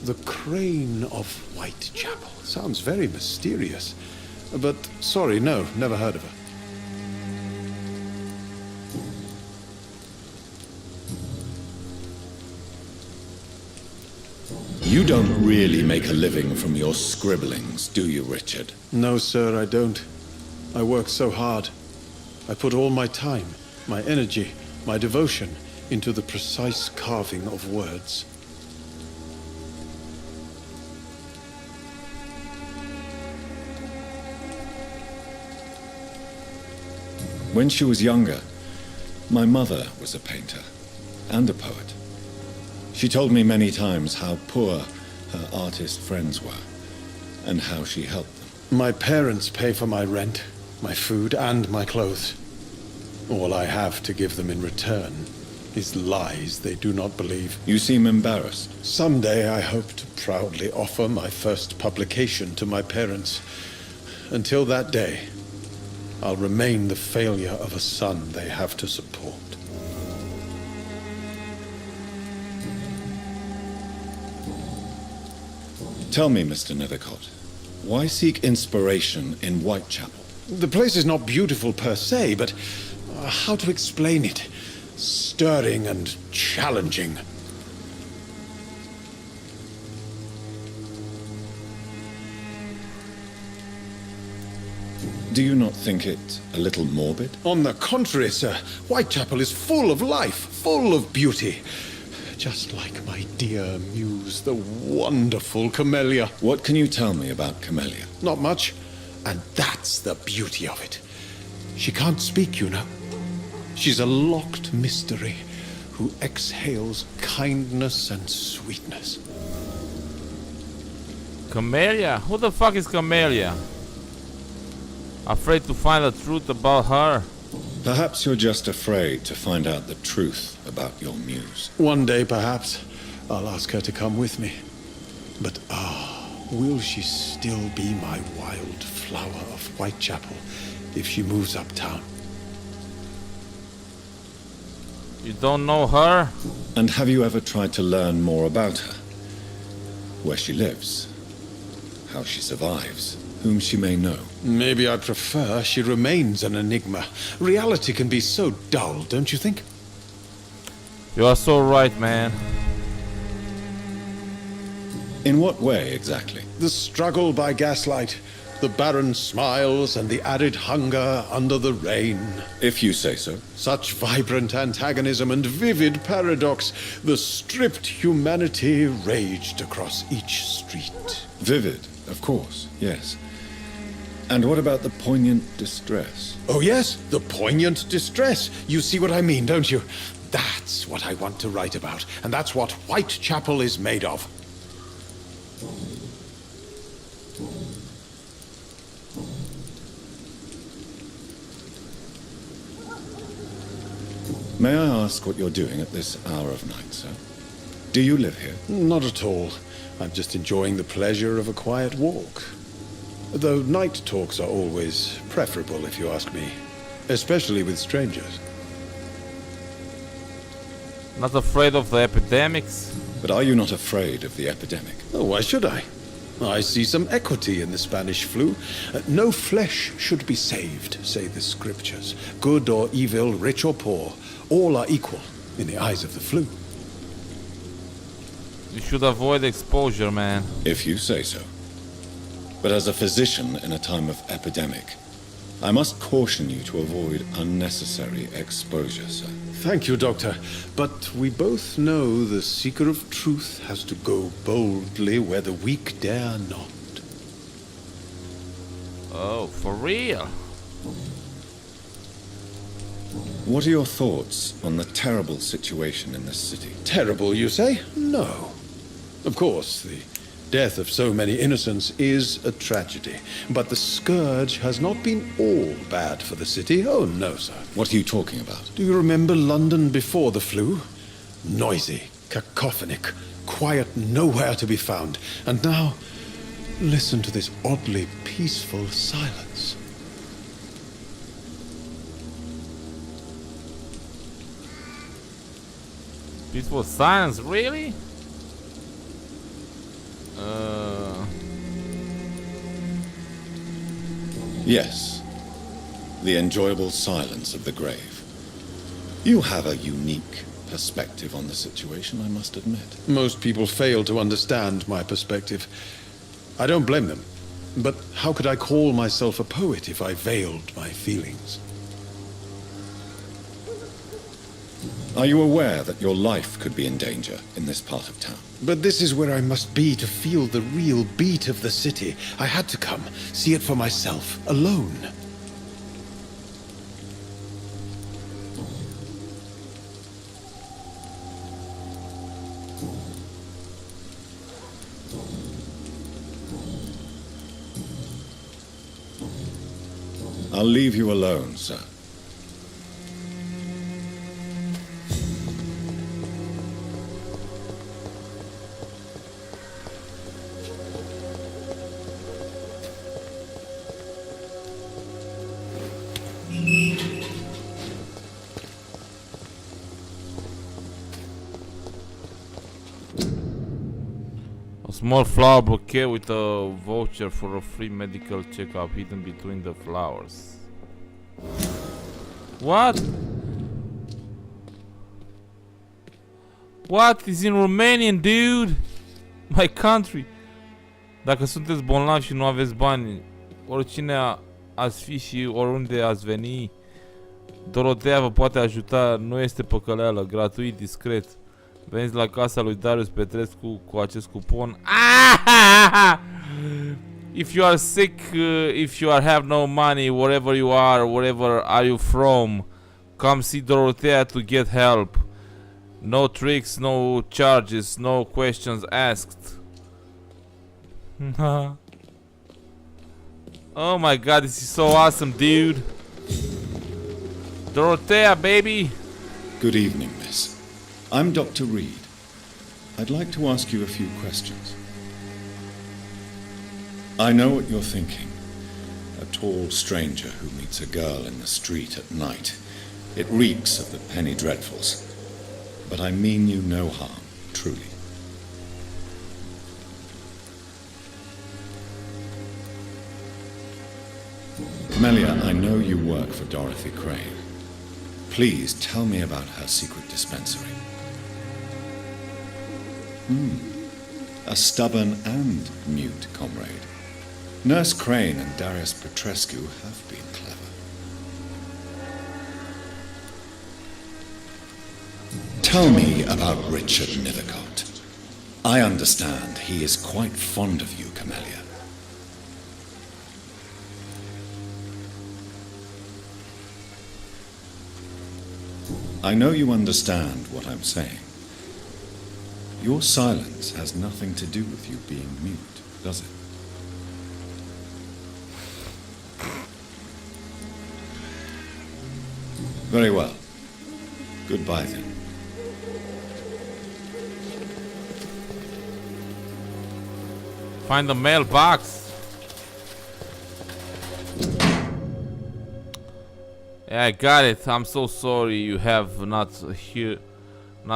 The Crane of Whitechapel. Sounds very mysterious. But, sorry, no, never heard of her. You don't really make a living from your scribblings, do you, Richard? No, sir, I don't. I work so hard. I put all my time, my energy, my devotion into the precise carving of words. When she was younger, my mother was a painter and a poet. She told me many times how poor her artist friends were and how she helped them. My parents pay for my rent, my food, and my clothes. All I have to give them in return is lies they do not believe. You seem embarrassed. Someday I hope to proudly offer my first publication to my parents. Until that day, I'll remain the failure of a son they have to support. Tell me, Mr. Nethercott, why seek inspiration in Whitechapel? The place is not beautiful per se, but how to explain it? Stirring and challenging. Do you not think it a little morbid? On the contrary, sir. Whitechapel is full of life, full of beauty. Just like my dear muse, the wonderful Camellia. What can you tell me about Camellia? Not much. And that's the beauty of it. She can't speak, you know. She's a locked mystery who exhales kindness and sweetness. Camellia? Who the fuck is Camellia? Afraid to find the truth about her? Perhaps you're just afraid to find out the truth about your muse. One day, perhaps, I'll ask her to come with me. But will she still be my wild flower of Whitechapel if she moves uptown? You don't know her? And have you ever tried to learn more about her? Where she lives? How she survives? Whom she may know? Maybe I prefer she remains an enigma. Reality can be so dull, don't you think? You are so right, man. In what way, exactly? The struggle by gaslight, the barren smiles and the added hunger under the rain. If you say so. Such vibrant antagonism and vivid paradox. The stripped humanity raged across each street. Vivid, of course, yes. And what about the poignant distress? Oh yes, the poignant distress. You see what I mean, don't you? That's what I want to write about, and that's what Whitechapel is made of. May I ask what you're doing at this hour of night, sir? Do you live here? Not at all. I'm just enjoying the pleasure of a quiet walk. Though night talks are always preferable, if you ask me. Especially with strangers. Not afraid of the epidemics? But are you not afraid of the epidemic? Oh, why should I? I see some equity in the Spanish flu. No flesh should be saved, say the scriptures. Good or evil, rich or poor, all are equal in the eyes of the flu. You should avoid exposure, man. If you say so. But as a physician in a time of epidemic, I must caution you to avoid unnecessary exposure, sir. Thank you, Doctor. But we both know the seeker of truth has to go boldly where the weak dare not. Oh, for real? What are your thoughts on the terrible situation in this city? Terrible, you say? No. Of course, the death of so many innocents is a tragedy. But the scourge has not been all bad for the city. Oh, no, sir. What are you talking about? Do you remember London before the flu? Noisy, cacophonic, quiet nowhere to be found. And now, listen to this oddly peaceful silence. Peaceful silence, really? Yes. The enjoyable silence of the grave. You have a unique perspective on the situation, I must admit. Most people fail to understand my perspective. I don't blame them. But how could I call myself a poet if I veiled my feelings? Are you aware that your life could be in danger in this part of town? But this is where I must be to feel the real beat of the city. I had to come, see it for myself, alone. I'll leave you alone, sir. Small flower bouquet with a voucher for a free medical checkup hidden between the flowers. What? What is in Romanian, dude? My country. Dacă sunteți bolnavi și nu aveți bani, oricine ați fi și oriunde ați veni, Dorotea vă poate ajuta, nu este păcăleală, gratuit, discret. Veniți la casa lui Darius Petrescu cu acest cupon. If you are sick, if you have no money, wherever you are you from, come see Dorotea to get help. No tricks, no charges, no questions asked. Oh my god, this is so awesome, dude. Dorotea, baby. Good evening, miss. I'm Dr. Reed. I'd like to ask you a few questions. I know what you're thinking. A tall stranger who meets a girl in the street at night. It reeks of the penny dreadfuls. But I mean you no harm, truly. Camellia, I know you work for Dorothy Crane. Please tell me about her secret dispensary. A stubborn and mute comrade. Nurse Crane and Darius Petrescu have been clever. Tell me about Richard Nithercott. I understand he is quite fond of you, Camellia. I know you understand what I'm saying. Your silence has nothing to do with you being mute, does it? Very well. Goodbye then. Find the mailbox. Yeah, I got it. I'm so sorry you have not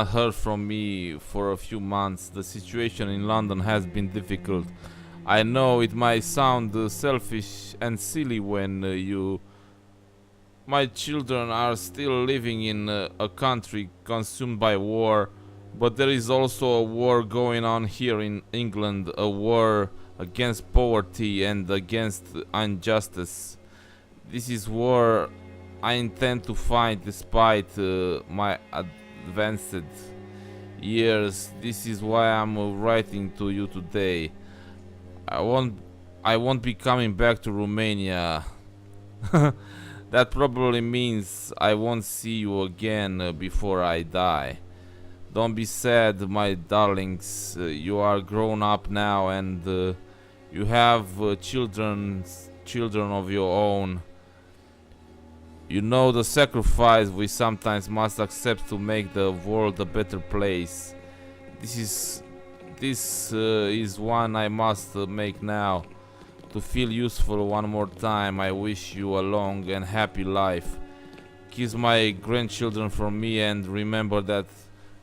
heard from me for a few months. The situation in London has been difficult. I know it might sound selfish and silly when my children are still living in a country consumed by war, but there is also a war going on here in England, a war against poverty and against injustice. This is war I intend to fight despite my advanced years. This is why I'm writing to you today. I won't be coming back to Romania. That probably means I won't see you again before I die. Don't be sad, my darlings. You are grown up now and you have children of your own. You know the sacrifice we sometimes must accept to make the world a better place. This is one I must make now. To feel useful one more time, I wish you a long and happy life. Kiss my grandchildren from me and remember that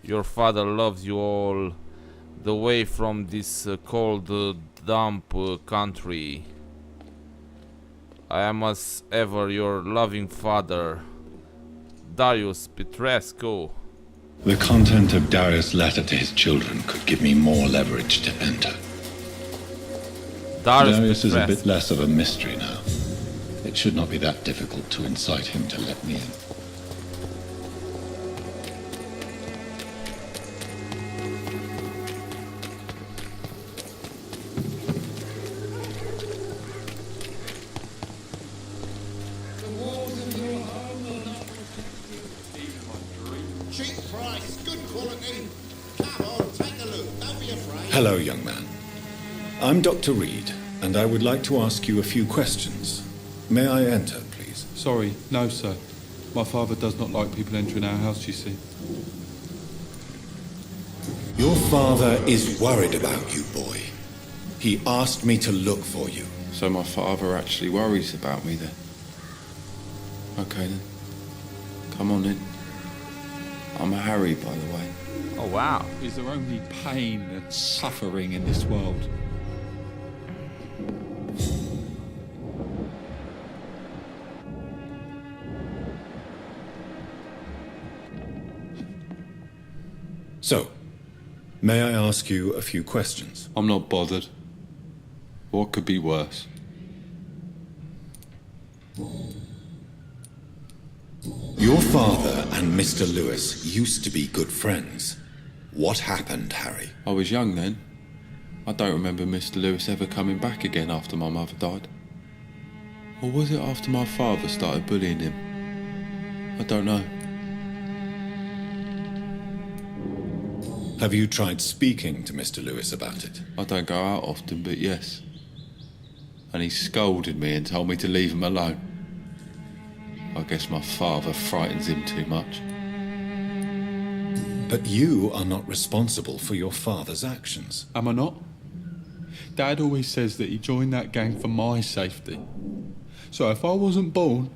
your father loves you all the way from this cold, damp country. I am as ever your loving father, Darius Petrescu. The content of Darius' letter to his children could give me more leverage to enter. Darius is a bit less of a mystery now. It should not be that difficult to incite him to let me in. Hello, young man. I'm Dr. Reed, and I would like to ask you a few questions. May I enter, please? Sorry, no, sir. My father does not like people entering our house, you see. Your father is worried about you, boy. He asked me to look for you. So my father actually worries about me then? Okay then. Come on in. I'm Harry, by the way. Oh, wow. Is there only pain and suffering in this world? So, May I ask you a few questions? I'm not bothered. What could be worse? Your father and Mr. Lewis used to be good friends. What happened, Harry? I was young then. I don't remember Mr. Lewis ever coming back again after my mother died. Or was it after my father started bullying him? I don't know. Have you tried speaking to Mr. Lewis about it? I don't go out often, but yes. And he scolded me and told me to leave him alone. I guess my father frightens him too much. But you are not responsible for your father's actions. Am I not? Dad always says that he joined that gang for my safety. So if I wasn't born,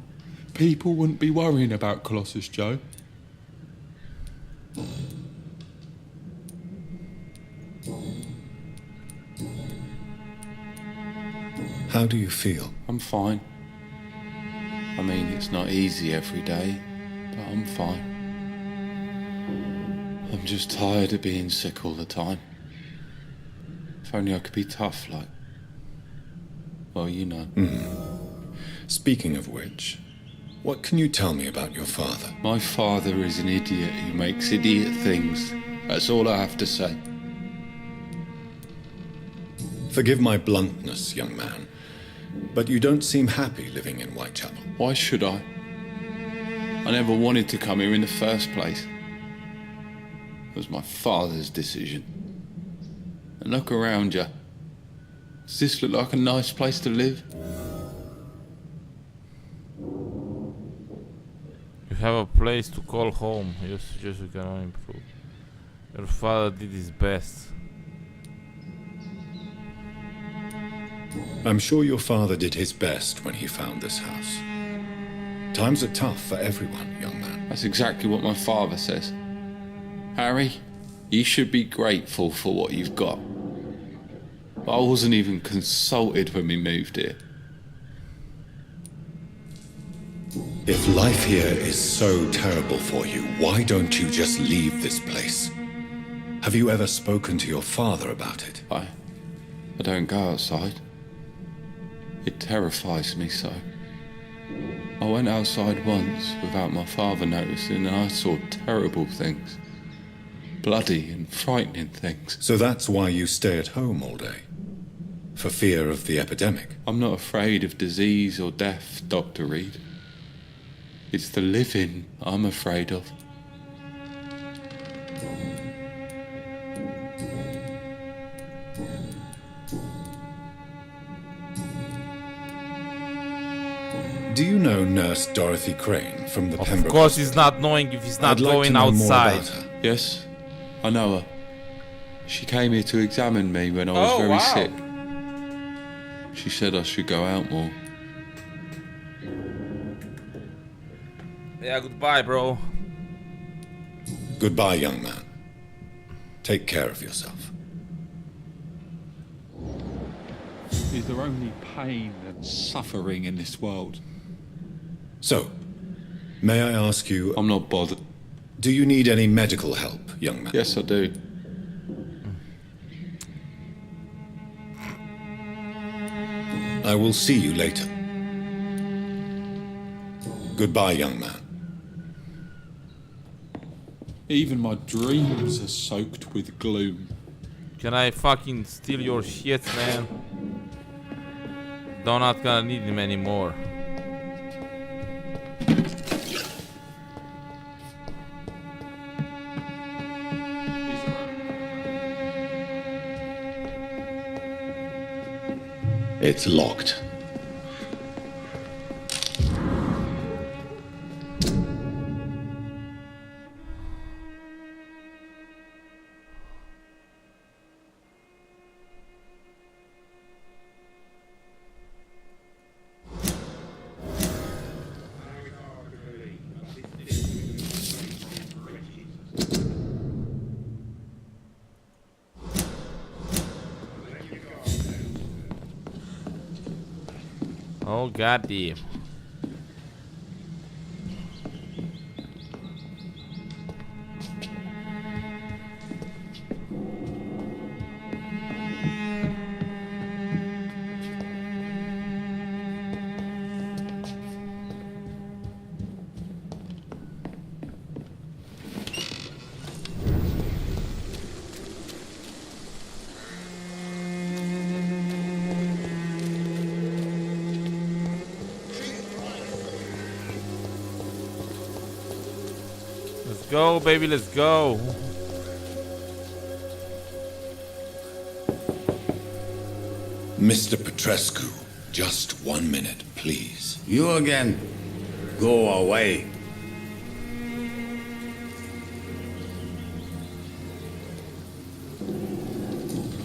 people wouldn't be worrying about Colossus Joe. How do you feel? I'm fine. I mean, it's not easy every day, but I'm fine. I'm just tired of being sick all the time. If only I could be tough, like... Well, you know. Speaking of which, what can you tell me about your father? My father is an idiot who makes idiot things. That's all I have to say. Forgive my bluntness, young man, but you don't seem happy living in Whitechapel. Why should I? I never wanted to come here in the first place. It was my father's decision. And look around you. Does this look like a nice place to live? You have a place to call home. You suggest you can improve. Your father did his best. I'm sure your father did his best when he found this house. Times are tough for everyone, young man. That's exactly what my father says. Harry, you should be grateful for what you've got. I wasn't even consulted when we moved here. If life here is so terrible for you, why don't you just leave this place? Have you ever spoken to your father about it? I don't go outside. It terrifies me so. I went outside once without my father noticing and I saw terrible things. Bloody and frightening things. So that's why you stay at home all day? For fear of the epidemic? I'm not afraid of disease or death, Dr. Reed. It's the living I'm afraid of. Do you know Nurse Dorothy Crane from the Pembroke? Of course he's not knowing if he's not going outside. Yes, I know her. She came here to examine me when I was very sick. She said I should go out more. Yeah, goodbye, bro. Goodbye, young man. Take care of yourself. Is there only pain and suffering in this world? So, may I ask you... I'm not bothered. Do you need any medical help, young man? Yes, I do. I will see you later. Goodbye, young man. Even my dreams are soaked with gloom. Can I fucking steal your shit, man? Don't not gonna need him anymore. It's locked. Oh goddamn. go, baby, let's go. Mr. Petrescu, just 1 minute, please. You again. Go away.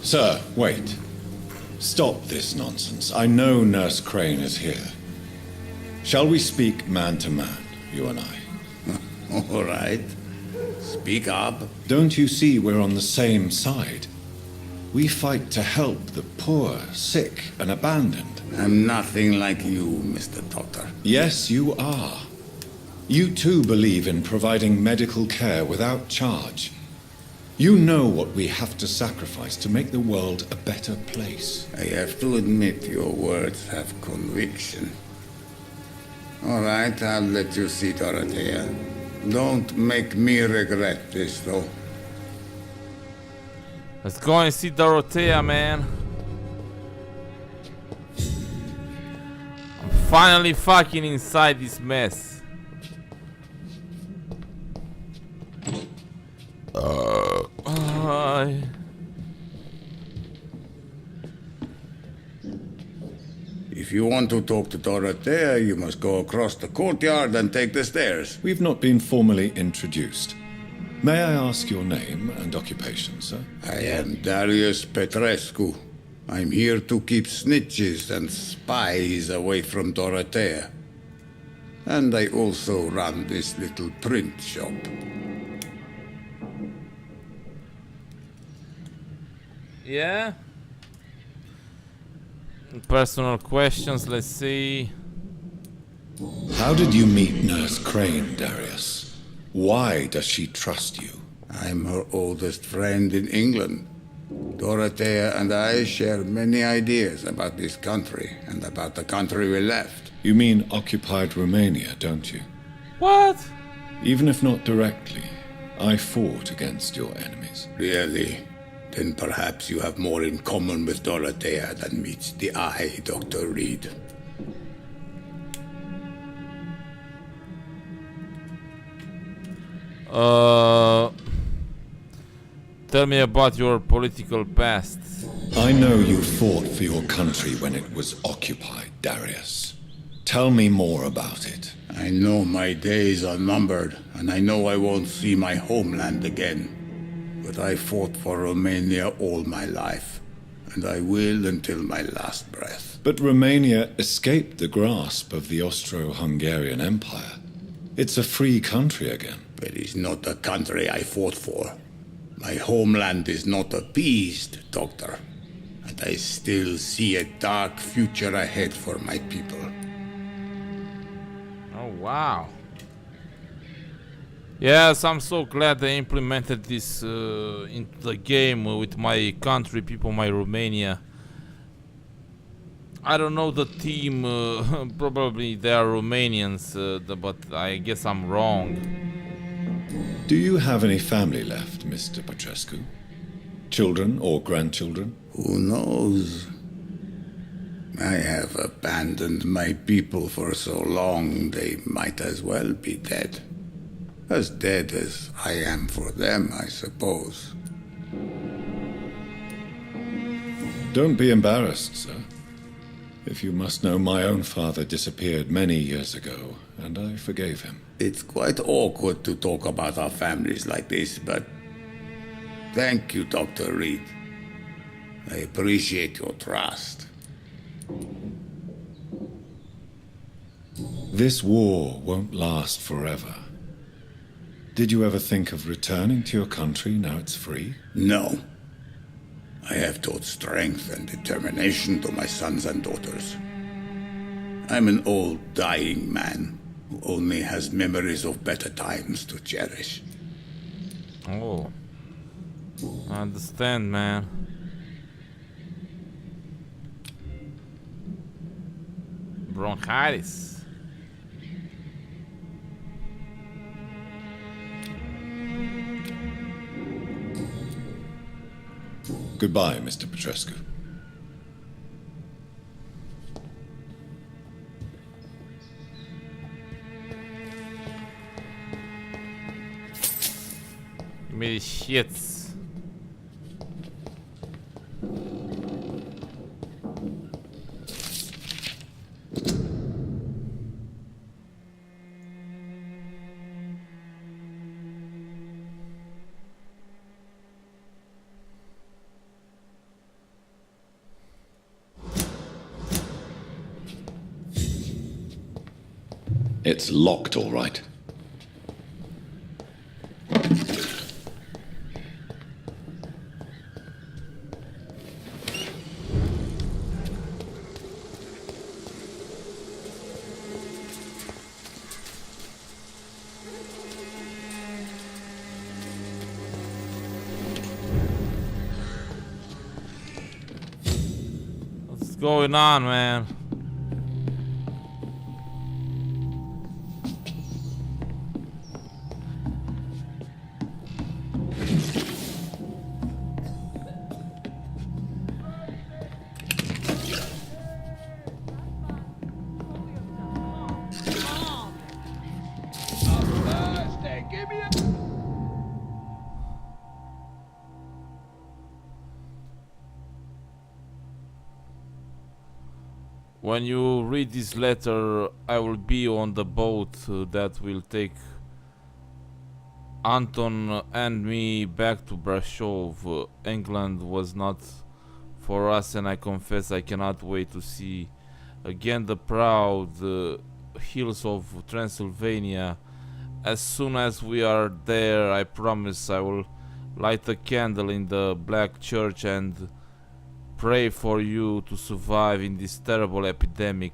Sir, wait. Stop this nonsense. I know Nurse Crane is here. Shall we speak man to man, you and I? All right. Speak up. Don't you see we're on the same side? We fight to help the poor, sick, and abandoned. I'm nothing like you, Mr. Doctor. Yes, you are. You too believe in providing medical care without charge. You know what we have to sacrifice to make the world a better place. I have to admit your words have conviction. All right, I'll let you see Dorothea. Don't make me regret this, though. Let's go and see Dorothea, man. I'm finally fucking inside this mess. If you want to talk to Dorothea, you must go across the courtyard and take the stairs. We've not been formally introduced. May I ask your name and occupation, sir? I am Darius Petrescu. I'm here to keep snitches and spies away from Dorothea. And I also run this little print shop. Yeah? Personal questions, let's see. How did you meet Nurse Crane, Darius? Why does she trust you? I'm her oldest friend in England. Dorothea and I share many ideas about this country and about the country we left. You mean occupied Romania, don't you? What? Even if not directly, I fought against your enemies. Really? Then perhaps you have more in common with Dorothea than meets the eye, Dr. Reed. Tell me about your political past. I know you fought for your country when it was occupied, Darius. Tell me more about it. I know my days are numbered, and I know I won't see my homeland again. But I fought for Romania all my life, and I will until my last breath. But Romania escaped the grasp of the Austro-Hungarian Empire. It's a free country again. But it's not the country I fought for. My homeland is not appeased, Doctor. And I still see a dark future ahead for my people. Oh, wow. Yes, I'm so glad they implemented this into the game with my country, people, my Romania. I don't know the team, probably they are Romanians, but I guess I'm wrong. Do you have any family left, Mr. Petrescu? Children or grandchildren? Who knows? I have abandoned my people for so long, they might as well be dead. As dead as I am for them, I suppose. Don't be embarrassed, sir. If you must know, my own father disappeared many years ago, and I forgave him. It's quite awkward to talk about our families like this, but thank you, Dr. Reed. I appreciate your trust. This war won't last forever. Did you ever think of returning to your country now it's free? No. I have taught strength and determination to my sons and daughters. I'm an old, dying man who only has memories of better times to cherish. Oh. I understand, man. Bronchitis. Goodbye, Mr. Petrescu. me the shits. It's locked, all right. What's going on, man? When you read this letter, I will be on the boat that will take Anton and me back to Brasov. England was not for us, and I confess I cannot wait to see again the proud hills of Transylvania. As soon as we are there, I promise I will light a candle in the black church and pray for you to survive in this terrible epidemic.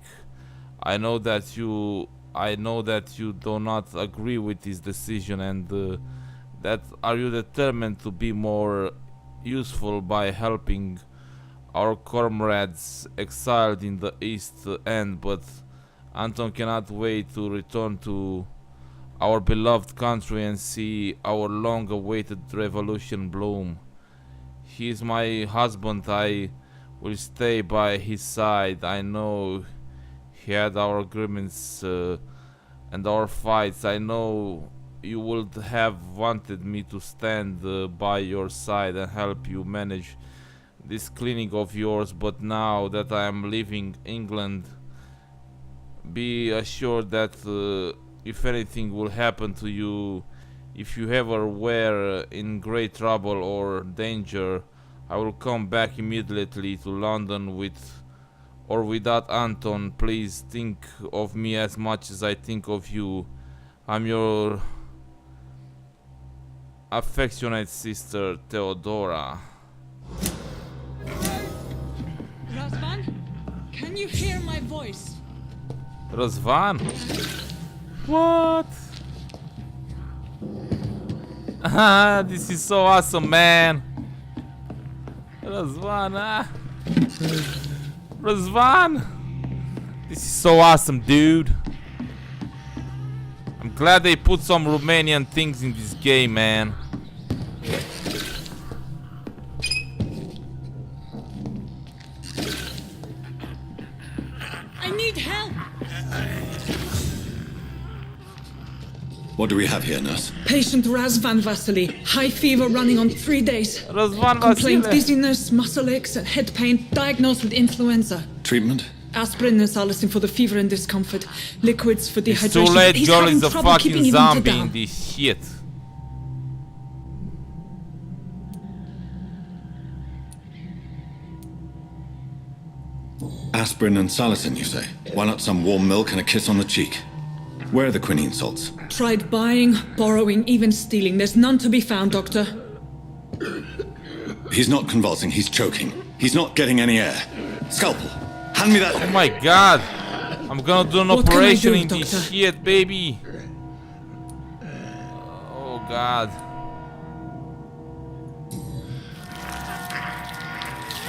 I know that you do not agree with this decision, and that are you determined to be more useful by helping our comrades exiled in the East End. But Anton cannot wait to return to our beloved country and see our long-awaited revolution bloom. He is my husband. I will stay by his side. I know he had our agreements and our fights. I know you would have wanted me to stand by your side and help you manage this clinic of yours, but now that I am leaving England, be assured that if anything will happen to you, if you ever were in great trouble or danger, I will come back immediately to London with or without Anton. Please think of me as much as I think of you. I'm your affectionate sister, Theodora. Razvan, can you hear my voice? Razvan? What? Ah, this is so awesome, man. Razvan, Razvan! This is so awesome, dude. I'm glad they put some Romanian things in this game, man. I need help! What do we have here, nurse? Patient Razvan Vasily. High fever running on 3 days. Razvan Complaint Vasily. dizziness, muscle aches, and head pain. Diagnosed with influenza. Treatment? Aspirin and salicin for the fever and discomfort. Liquids for dehydration. It's too late, He's girl having is a trouble keeping fucking his zombie down. in this shit. Aspirin and salicin, you say? Why not some warm milk and a kiss on the cheek? Where are the quinine salts? Tried buying, borrowing, even stealing. There's none to be found, Doctor. He's not convulsing, he's choking. He's not getting any air. Scalpel, hand me that. Oh my god! I'm gonna do an What can I operation do, in this Doctor? shit, baby! Oh god.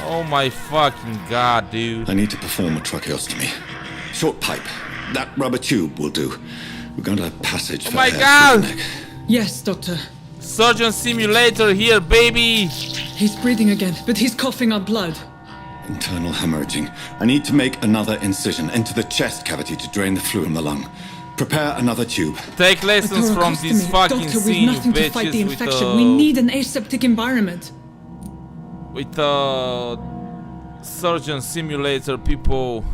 Oh my fucking god, dude. I need to perform a tracheostomy. Short pipe. That rubber tube will do. We're going to have passage for my air through God! the neck. Yes, Doctor. Surgeon simulator here, baby! He's breathing again, but he's coughing up blood. Internal hemorrhaging. I need to make another incision into the chest cavity to drain the fluid in the lung. Prepare another tube. Take lessons from this fucking Doctor, scene, we've nothing to fight the infection. We need an aseptic environment. With surgeon simulator, people.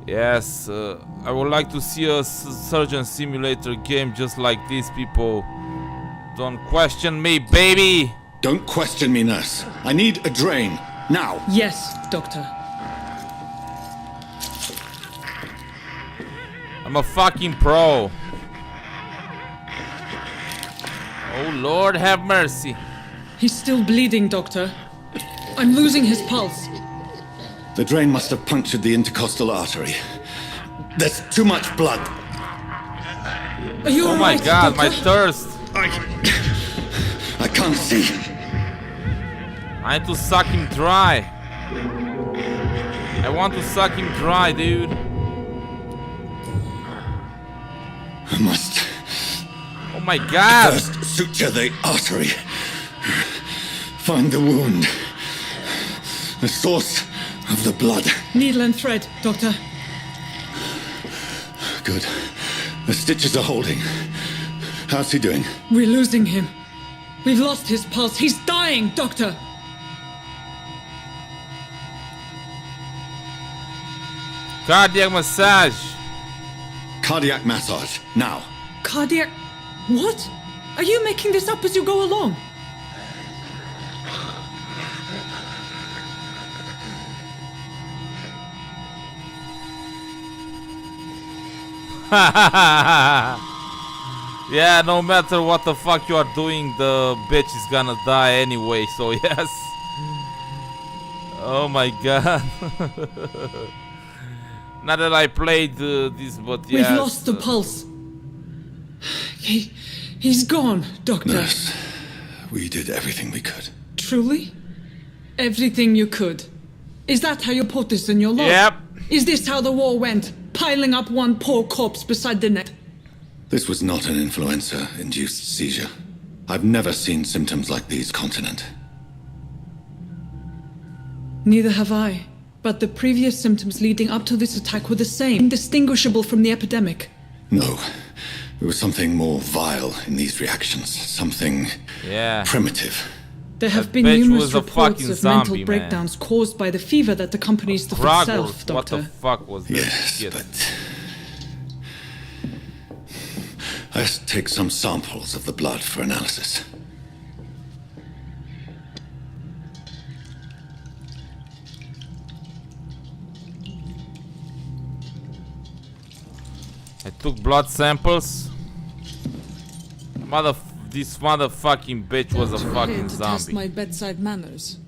Yes, I would like to see a surgeon simulator game just like this, people. Don't question me, baby. Don't question me, nurse. I need a drain now. Yes, Doctor. I'm a fucking pro. Oh Lord, have mercy. He's still bleeding, Doctor. I'm losing his pulse. The drain must have punctured the intercostal artery. There's too much blood. Are you Oh my alright, God, Doctor? my thirst. I can't see. I need to suck him dry. I want to suck him dry, dude. I must. Oh my God. First suture the artery. Find the wound. The source of the blood. Needle and thread, Doctor. Good. The stitches are holding. How's he doing? We're losing him. We've lost his pulse. He's dying, Doctor. Cardiac massage. Cardiac massage, now. Cardiac... What? Are you making this up as you go along? Yeah, no matter what the fuck you are doing, the bitch is gonna die anyway, so yes. Oh my God. Not that I played this, but yeah. We've lost the pulse. He's gone, Doctor. Nurse, we did everything we could. Truly? Everything you could. Is that how you put this in your log? Yep. Is this how the war went? Piling up one poor corpse beside the next? This was not an influenza-induced seizure. I've never seen symptoms like these continent. Neither have I. But the previous symptoms leading up to this attack were the same, indistinguishable from the epidemic. No. There was something more vile in these reactions. Something primitive. There have been numerous reports of mental breakdowns caused by the fever that accompanies the fit self, Doctor. What the fuck was that? Yes, but... Let's take some samples of the blood for analysis. I took blood samples. This motherfucking bitch was a fucking to zombie. test my bedside manners.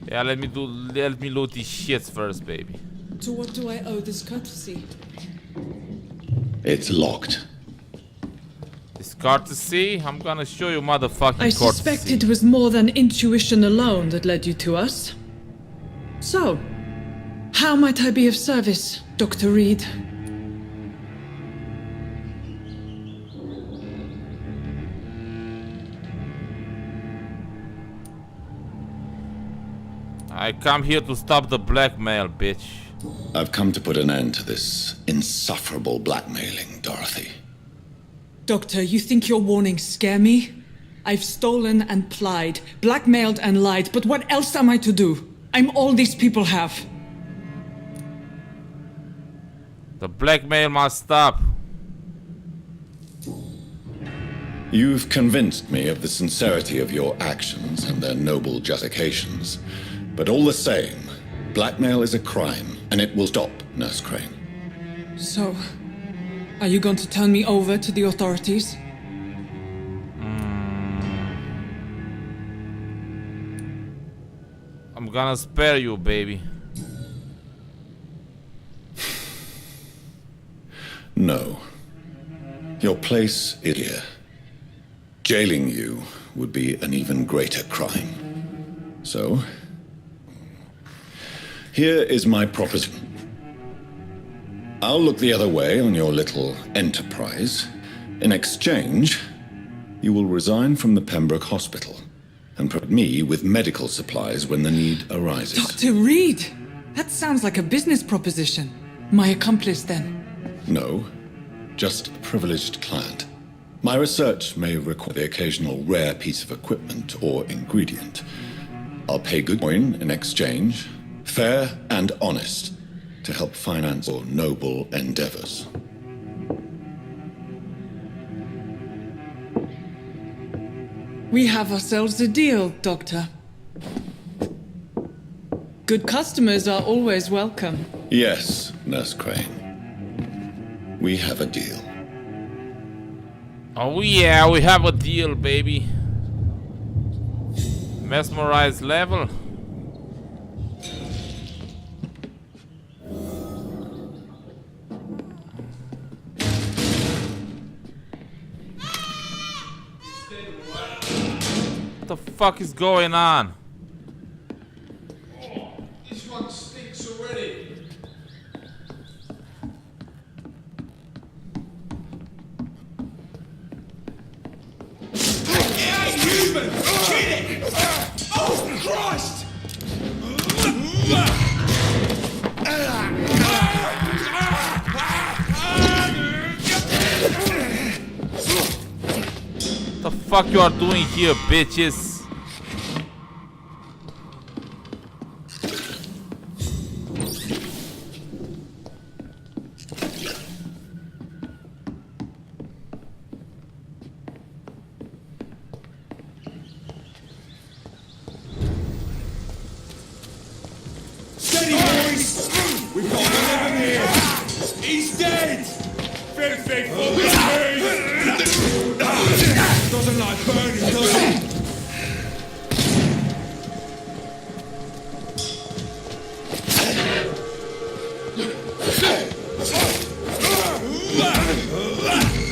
Yeah, let me loot these shits first, baby. To what do I owe this courtesy? It's locked. This courtesy? I'm gonna show you motherfucking I courtesy. suspect it was more than intuition alone that led you to us. So, how might I be of service, Dr. Reed? I come here to stop the blackmail, bitch. I've come to put an end to this insufferable blackmailing, Dorothy. Doctor, you think your warnings scare me? I've stolen and plied, blackmailed and lied, but what else am I to do? I'm all these people have. The blackmail must stop. You've convinced me of the sincerity of your actions and their noble justifications. But all the same, blackmail is a crime, and it will stop, Nurse Crane. So, are you going to turn me over to the authorities? I'm gonna spare you, baby. No. Your place is here. Jailing you would be an even greater crime. So, here is my proposition. I'll look the other way on your little enterprise. In exchange, you will resign from the Pembroke Hospital and provide me with medical supplies when the need arises. Dr. Reed! That sounds like a business proposition. My accomplice, then? No, just a privileged client. My research may require the occasional rare piece of equipment or ingredient. I'll pay good coin in exchange, fair and honest, to help finance your noble endeavors. We have ourselves a deal, Doctor. Good customers are always welcome. Yes, Nurse Crane. We have a deal. Oh yeah, we have a deal, baby. Mesmerized level. What the fuck is going on? This one stinks already. Human! Get it! Oh, Christ! What the fuck you are doing here, bitches? Steady, boys! We've got one of them here! He's dead! Filthy fucking doesn't like burning, does he?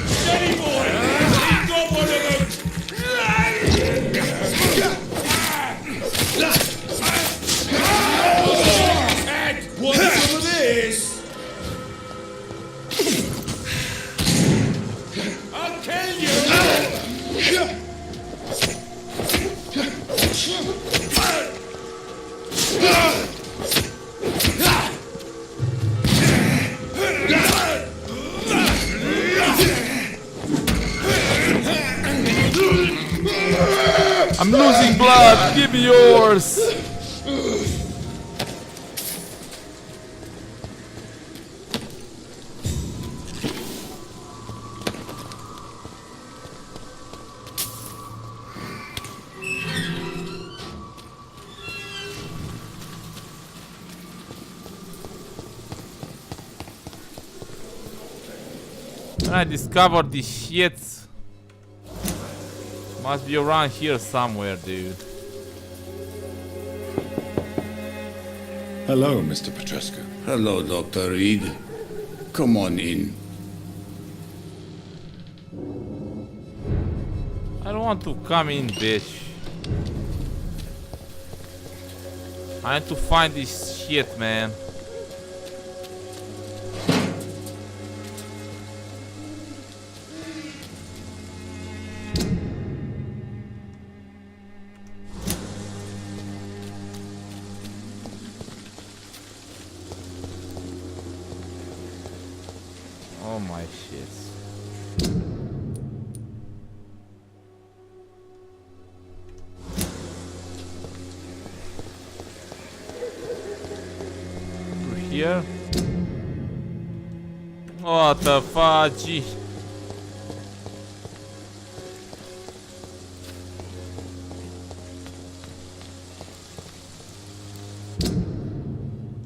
Steady, boy! He's got one of them! Ed, want some of this? I'll kill you! I'm losing blood. Give me yours. I discovered this shit. Must be around here somewhere, dude. Hello, Mr. Petrescu. Hello, Dr. Reed. Come on in. I don't want to come in, bitch. I need to find this shit, man. Oh my shit. Through here? What the fudge?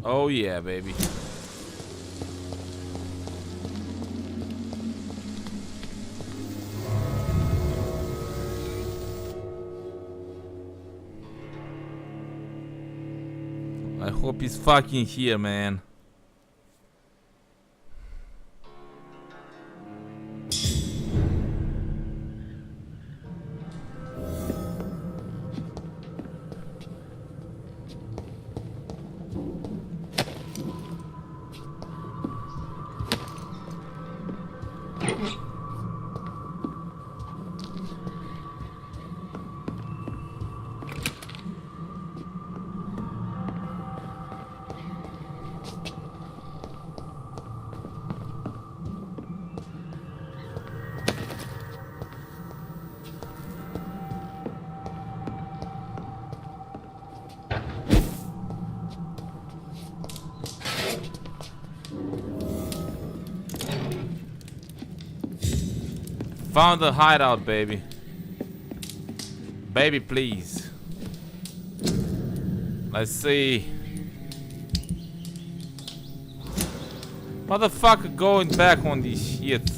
Oh yeah, baby. I hope he's fucking here, man. Found a hideout, baby. Baby, please. Let's see. Motherfucker going back on this shit.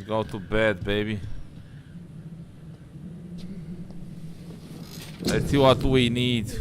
Go to bed, baby. Let's see what we need.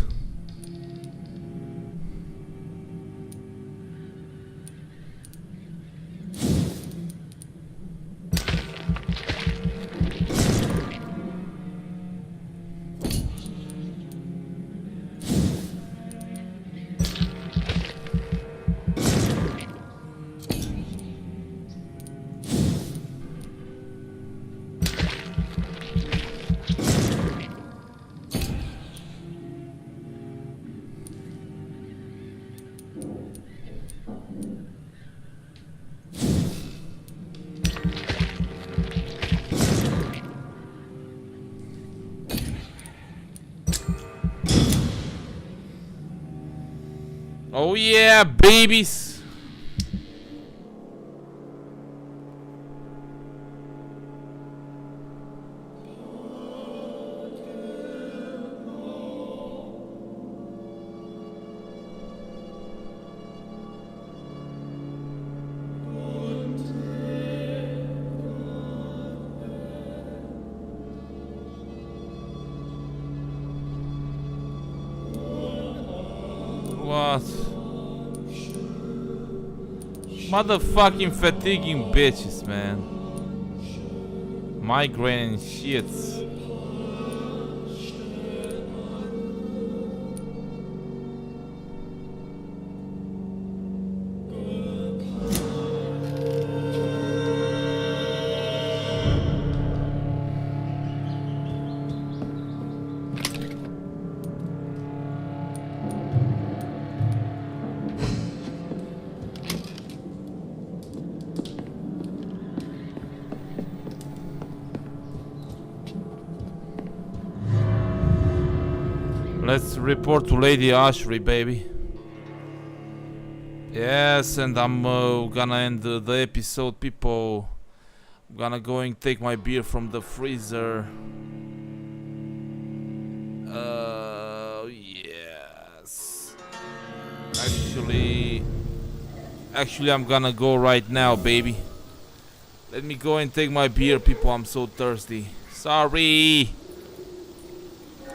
Oh yeah, babies. What? Motherfucking fatiguing bitches, man. Migraine and shits. Let's report to Lady Ashry, baby. Yes, and I'm gonna end the episode, people. I'm gonna go and take my beer from the freezer. Yes. Actually, I'm gonna go right now, baby. Let me go and take my beer, people. I'm so thirsty. Sorry.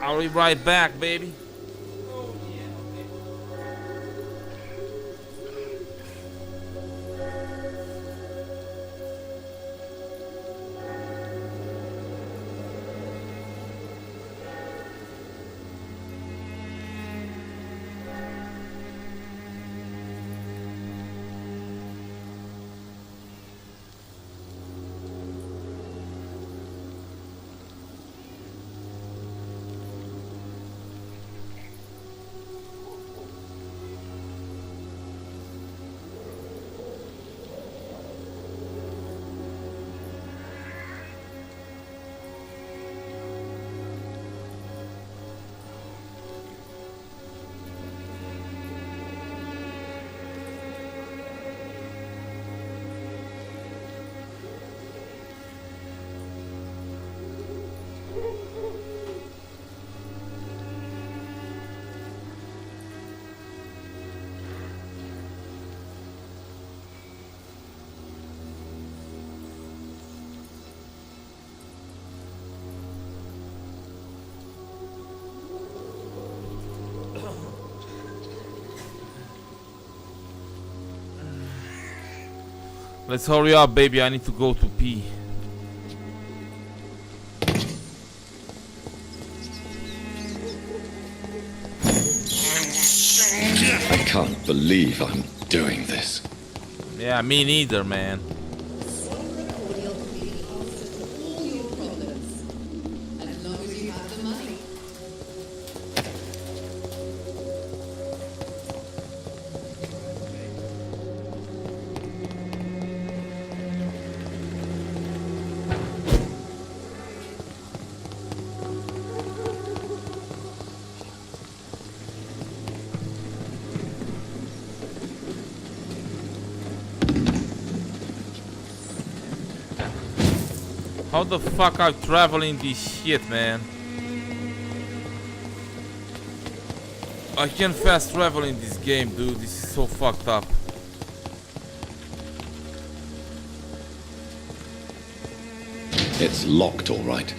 I'll be right back, baby. Let's hurry up, baby. I need to go to pee. I can't believe I'm doing this. Yeah, me neither, man. How the fuck I'm traveling this shit, man? I can fast travel in this game, dude. This is so fucked up. It's locked, all right.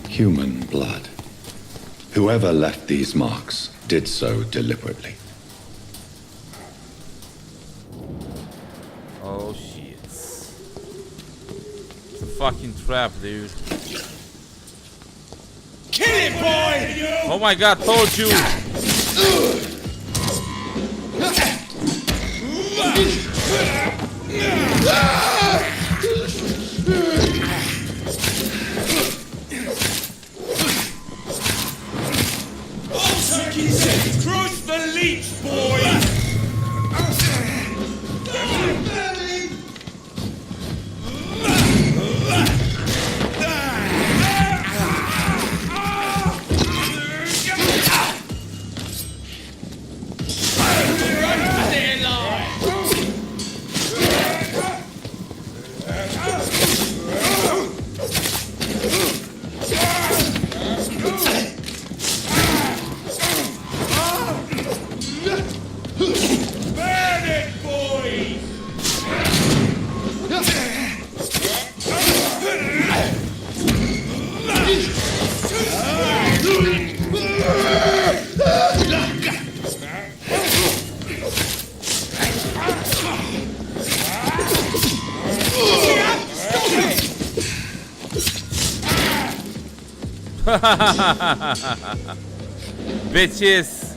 Human blood. Whoever left these marks did so deliberately. Oh shit. It's a fucking trap, dude. Kill it, boy! Oh my god, told you! Crush the leech, boy! Bitches,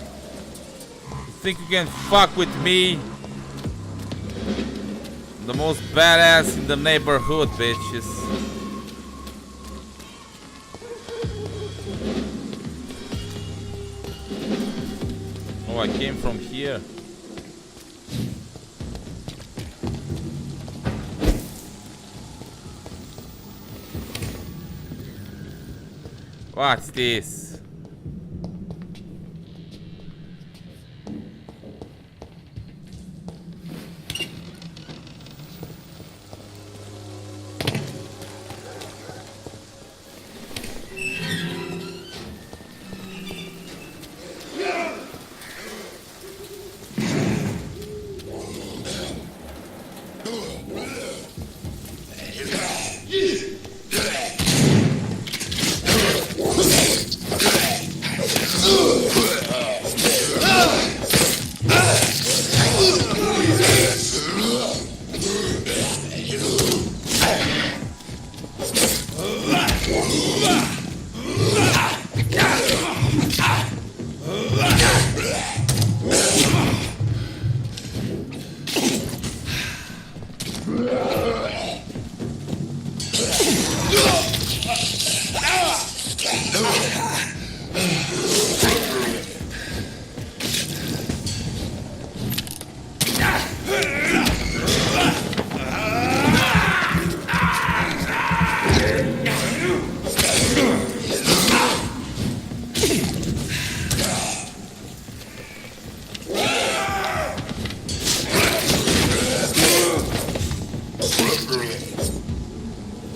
you think you can fuck with me? The most badass in the neighborhood, bitches. Oh, I came from here. What's this?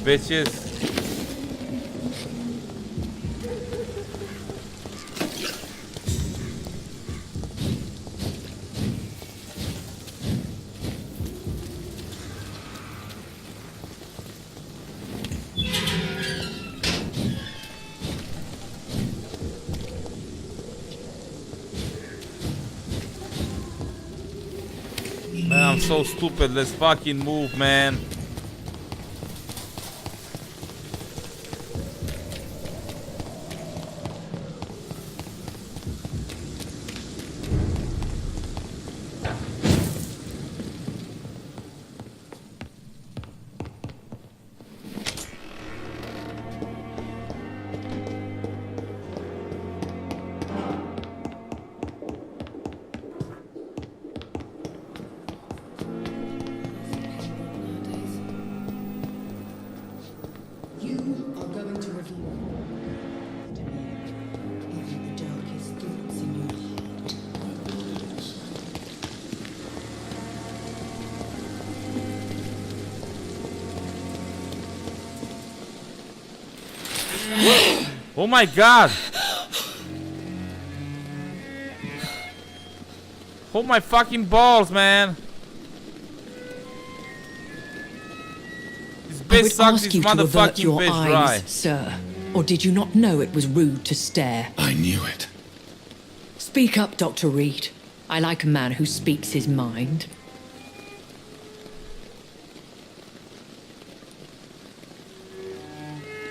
Bitches. so stupid. Let's fucking move, man. Oh my god! Hold my fucking balls, man! This I bitch would sucks ask his you to avert motherfucking your bitch eyes, dry. sir. Or did you not know it was rude to stare? I knew it. Speak up, Dr. Reed. I like a man who speaks his mind.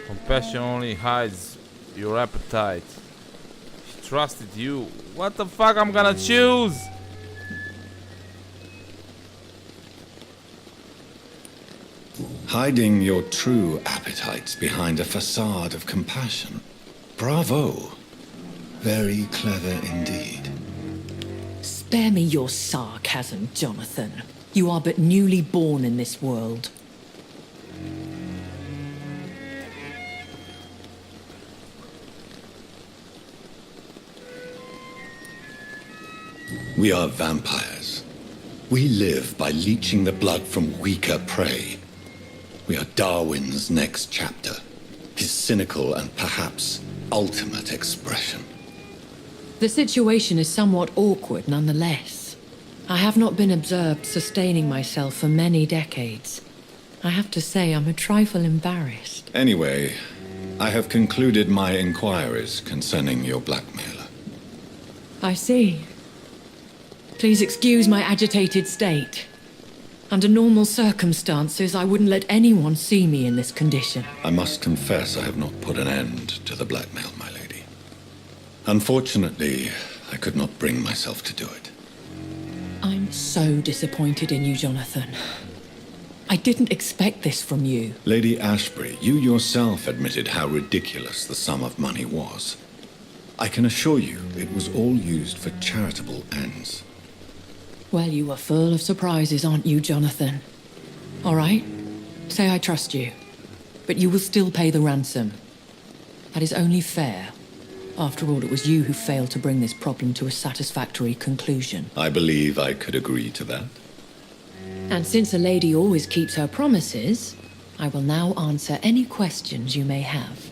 Compassion only hides your appetite. He trusted you. What the fuck I'm gonna choose? Hiding your true appetites behind a facade of compassion. Bravo. Very clever indeed. Spare me your sarcasm, Jonathan. You are but newly born in this world. We are vampires. We live by leeching the blood from weaker prey. We are Darwin's next chapter, his cynical and perhaps ultimate expression. The situation is somewhat awkward nonetheless. I have not been observed sustaining myself for many decades. I have to say I'm a trifle embarrassed. Anyway, I have concluded my inquiries concerning your blackmailer. I see. Please excuse my agitated state. Under normal circumstances, I wouldn't let anyone see me in this condition. I must confess I have not put an end to the blackmail, my lady. Unfortunately, I could not bring myself to do it. I'm so disappointed in you, Jonathan. I didn't expect this from you. Lady Ashbury, you yourself admitted how ridiculous the sum of money was. I can assure you it was all used for charitable ends. Well, you are full of surprises, aren't you, Jonathan? All right, say I trust you, but you will still pay the ransom. That is only fair. After all, it was you who failed to bring this problem to a satisfactory conclusion. I believe I could agree to that. And since a lady always keeps her promises, I will now answer any questions you may have.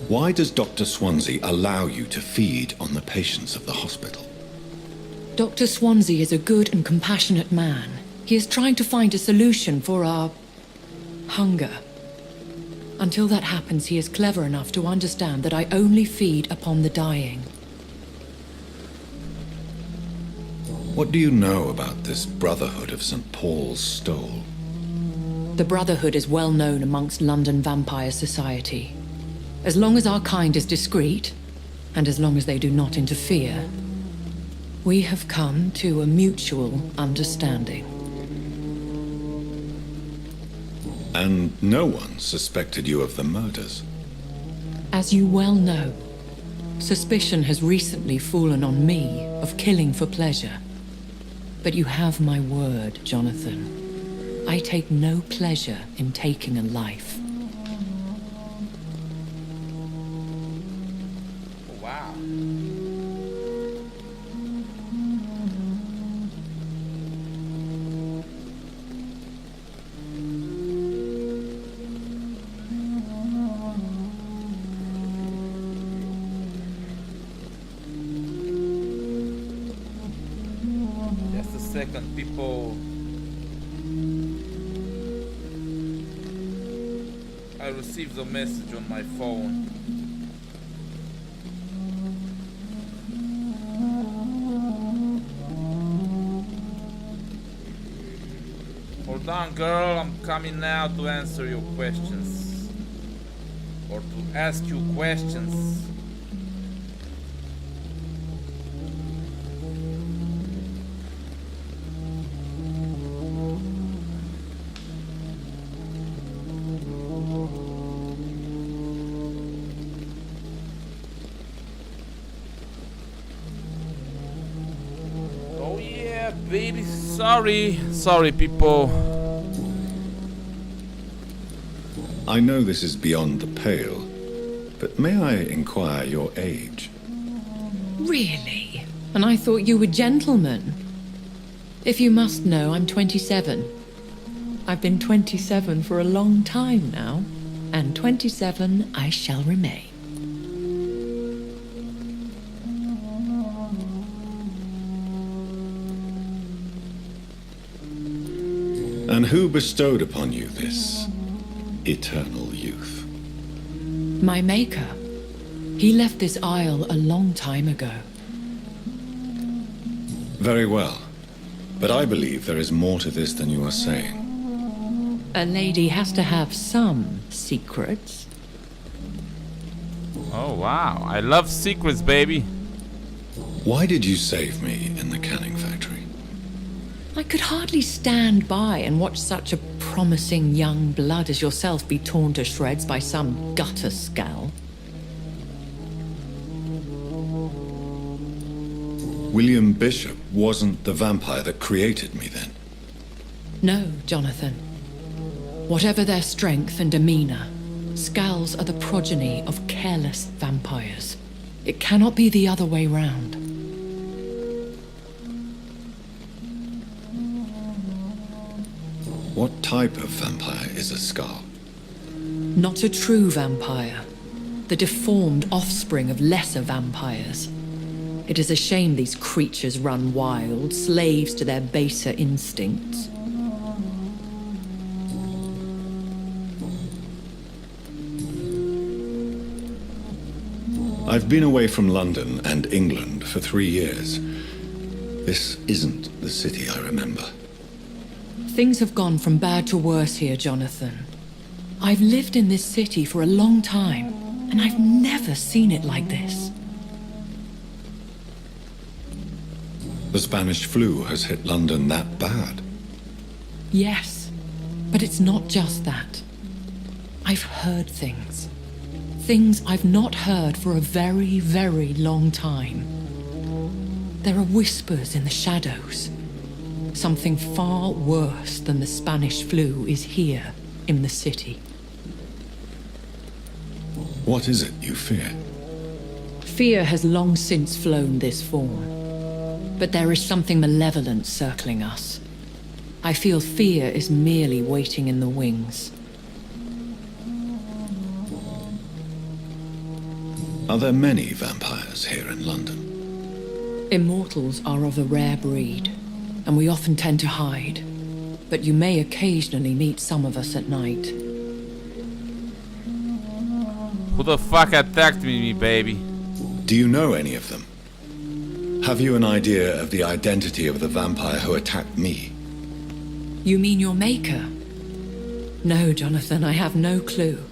Why does Dr. Swansea allow you to feed on the patients of the hospital? Dr. Swansea is a good and compassionate man. He is trying to find a solution for our hunger. Until that happens, he is clever enough to understand that I only feed upon the dying. What do you know about this Brotherhood of St. Paul's Stole? The Brotherhood is well known amongst London vampire society. As long as our kind is discreet, and as long as they do not interfere, we have come to a mutual understanding. And no one suspected you of the murders? As you well know, suspicion has recently fallen on me of killing for pleasure. But you have my word, Jonathan. I take no pleasure in taking a life. Wow. Just a second, people. I received a message on my phone. Hold on, girl, I'm coming now to answer your questions. Or to ask you questions. Oh yeah, baby, sorry people. I know this is beyond the pale, but may I inquire your age? Really? And I thought you were gentlemen. If you must know, I'm 27. I've been 27 for a long time now, and 27 I shall remain. And who bestowed upon you this eternal youth? My maker. He left this isle a long time ago. Very well. But I believe there is more to this than you are saying. A lady has to have some secrets. Oh wow, I love secrets, baby. Why did you save me in the canning factory? I could hardly stand by and watch such a promising young blood as yourself be torn to shreds by some gutter scowl. William Bishop wasn't the vampire that created me then? No, Jonathan. Whatever their strength and demeanor, scowls are the progeny of careless vampires. It cannot be the other way round. What type of vampire is a Scar? Not a true vampire. The deformed offspring of lesser vampires. It is a shame these creatures run wild, slaves to their baser instincts. I've been away from London and England for 3 years. This isn't the city I remember. Things have gone from bad to worse here, Jonathan. I've lived in this city for a long time, and I've never seen it like this. The Spanish flu has hit London that bad. Yes, but it's not just that. I've heard things. Things I've not heard for a very, very long time. There are whispers in the shadows. Something far worse than the Spanish flu is here in the city. What is it you fear? Fear has long since flown this form. But there is something malevolent circling us. I feel fear is merely waiting in the wings. Are there many vampires here in London? Immortals are of a rare breed, and we often tend to hide. But you may occasionally meet some of us at night. Who the fuck attacked me, baby? Do you know any of them? Have you an idea of the identity of the vampire who attacked me? You mean your maker? No, Jonathan, I have no clue.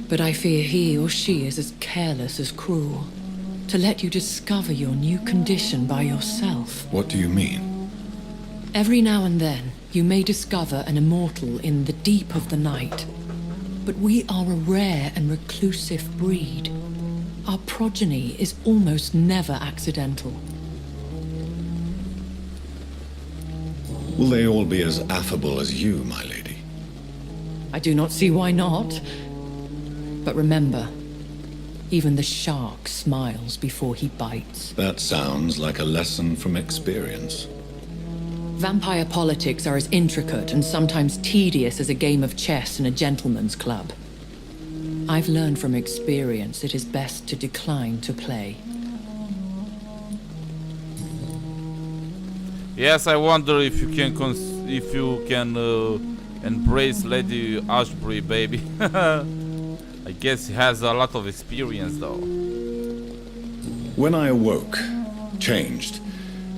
But I fear he or she is as careless as cruel. To let you discover your new condition by yourself. What do you mean? Every now and then, you may discover an immortal in the deep of the night. But we are a rare and reclusive breed. Our progeny is almost never accidental. Will they all be as affable as you, my lady? I do not see why not. But remember, even the shark smiles before he bites. That sounds like a lesson from experience. Vampire politics are as intricate and sometimes tedious as a game of chess in a gentleman's club. I've learned from experience it is best to decline to play. Yes, I wonder if you can Embrace Lady Ashbury, baby. I guess he has a lot of experience though. When I awoke, changed,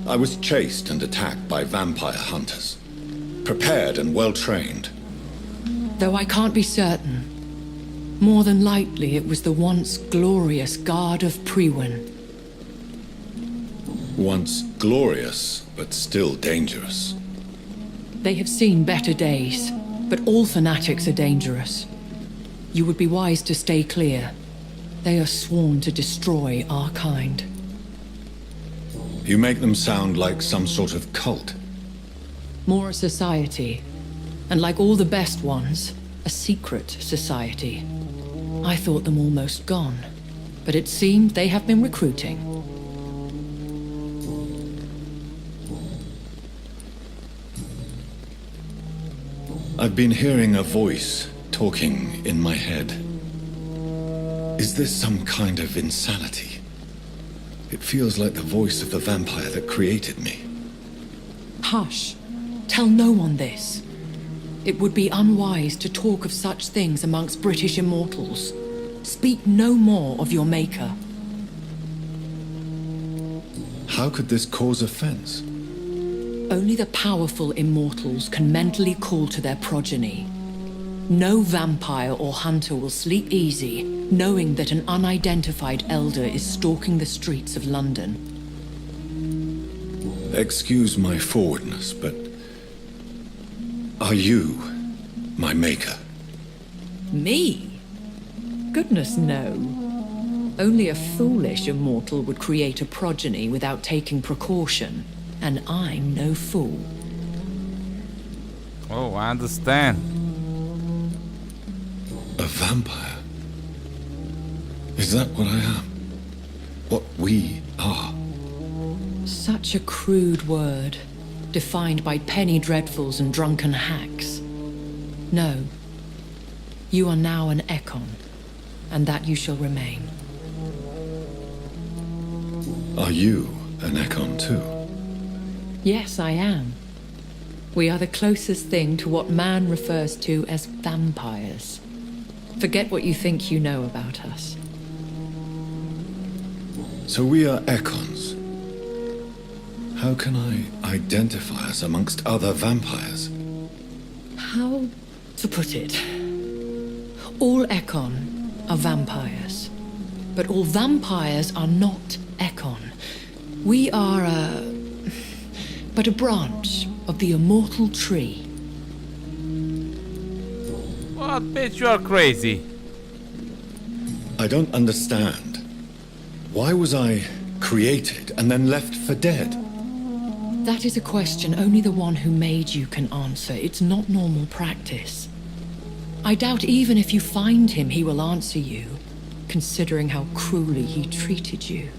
I was chased and attacked by vampire hunters. Prepared and well trained. Though I can't be certain. More than likely, it was the once glorious Guard of Priwen. Once glorious, but still dangerous. They have seen better days, but all fanatics are dangerous. You would be wise to stay clear. They are sworn to destroy our kind. You make them sound like some sort of cult. More a society, and like all the best ones, a secret society. I thought them almost gone, but it seemed they have been recruiting. I've been hearing a voice talking in my head. Is this some kind of insanity? It feels like the voice of the vampire that created me. Hush. Tell no one this. It would be unwise to talk of such things amongst British immortals. Speak no more of your maker. How could this cause offense? Only the powerful immortals can mentally call to their progeny. No vampire or hunter will sleep easy, knowing that an unidentified elder is stalking the streets of London. Excuse my forwardness, but are you my maker? Me? Goodness, no. Only a foolish immortal would create a progeny without taking precaution, and I'm no fool. Oh, I understand. A vampire? Is that what I am? What we are? Such a crude word, defined by penny dreadfuls and drunken hacks. No. You are now an Ekon, and that you shall remain. Are you an Ekon too? Yes, I am. We are the closest thing to what man refers to as vampires. Forget what you think you know about us. So we are Ekons. How can I identify us amongst other vampires? How to put it? All Ekon are vampires. But all vampires are not Ekon. We are but a branch of the immortal tree. What, bitch, you are crazy. I don't understand. Why was I created and then left for dead? That is a question only the one who made you can answer. It's not normal practice. I doubt even if you find him, he will answer you, considering how cruelly he treated you.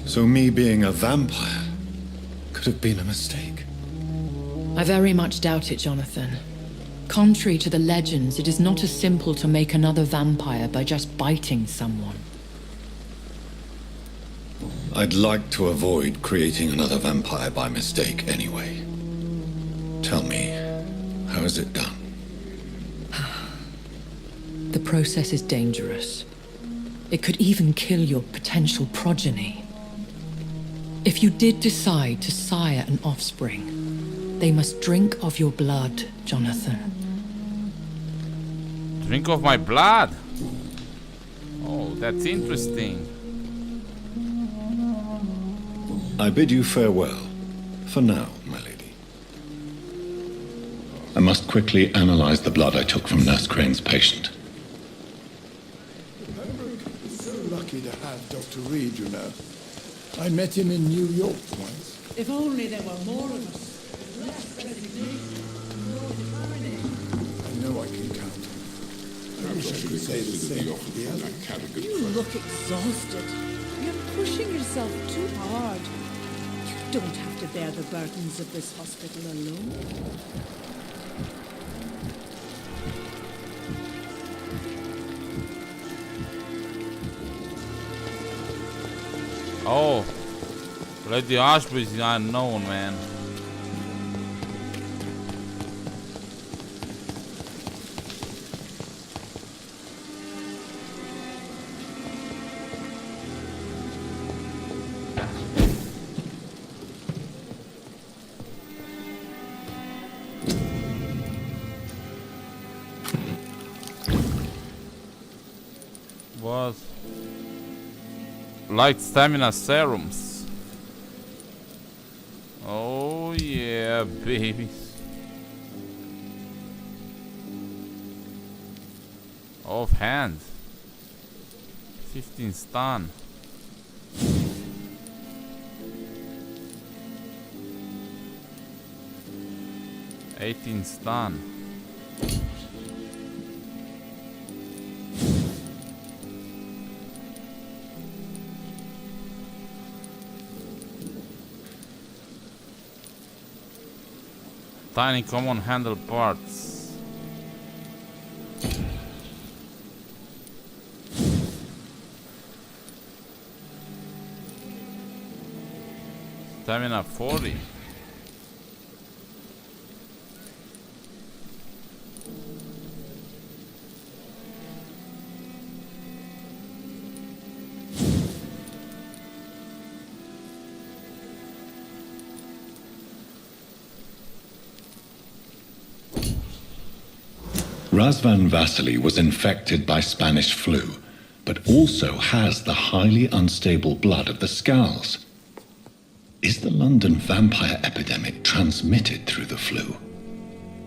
So me being a vampire could have been a mistake. I very much doubt it, Jonathan. Contrary to the legends, it is not as simple to make another vampire by just biting someone. I'd like to avoid creating another vampire by mistake anyway. Tell me, how is it done? The process is dangerous. It could even kill your potential progeny. If you did decide to sire an offspring, they must drink of your blood, Jonathan. Drink of my blood? Oh, that's interesting. I bid you farewell, for now, my lady. I must quickly analyze the blood I took from Nurse Crane's patient. So lucky to have Dr. Reed, you know. I met him in New York once. If only there were more of us. I know I can count. I wish I could say the same for the others. You look exhausted. You're pushing yourself too hard. You don't have to bear the burdens of this hospital alone. Oh, Lady Ashbury is unknown, man. Like stamina serums. Oh yeah, babies. Offhand. 15 stun. $18 stun. Tiny common handle parts. Stamina 40. Razvan Vasily was infected by Spanish flu, but also has the highly unstable blood of the Scowls. Is the London vampire epidemic transmitted through the flu?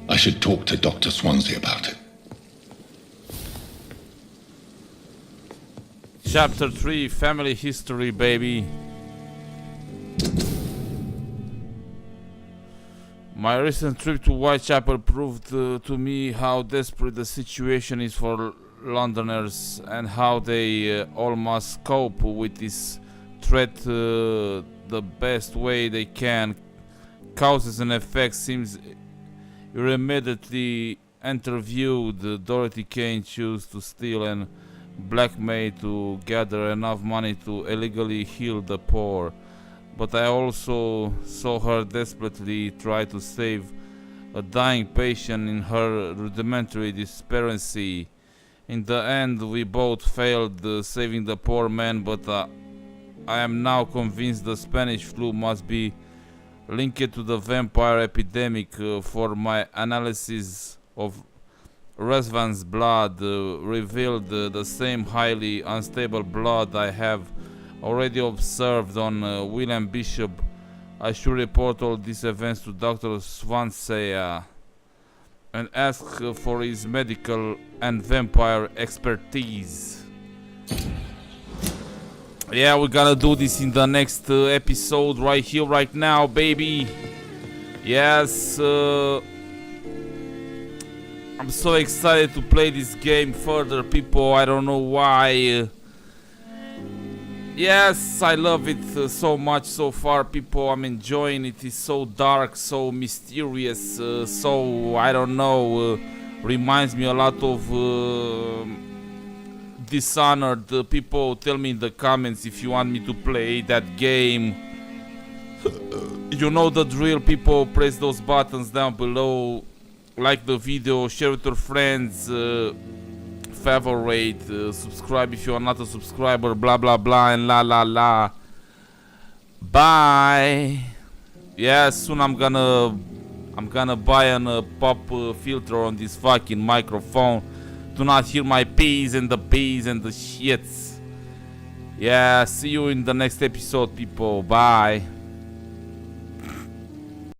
I should talk to Dr. Swansea about it. Chapter 3, Family History, baby. My recent trip to Whitechapel proved to me how desperate the situation is for Londoners and how they all must cope with this threat the best way they can. Causes and effects seems immediately interviewed. Dorothy Kane chose to steal and blackmail to gather enough money to illegally heal the poor. But I also saw her desperately try to save a dying patient in her rudimentary desperacy. In the end, we both failed saving the poor man, but I am now convinced the Spanish flu must be linked to the vampire epidemic, for my analysis of Razvan's blood revealed the same highly unstable blood I have already observed on William Bishop. I should report all these events to Dr. Swansea and ask for his medical and vampire expertise. Yeah, we're gonna do this in the next episode, right here, right now, baby. Yes, I'm so excited to play this game further, people. I don't know why. Yes, I love it so much so far, people. I'm enjoying it. It's so dark, so mysterious, so, I don't know, reminds me a lot of Dishonored. People, tell me in the comments if you want me to play that game. You know the drill, people. Press those buttons down below. Like the video, share with your friends, favorite, subscribe if you are not a subscriber, blah blah blah and la la la. Bye. Yeah, soon I'm gonna buy a pop filter on this fucking microphone. Do not hear my P's and the B's and the shits. Yeah, see you in the next episode, people. Bye.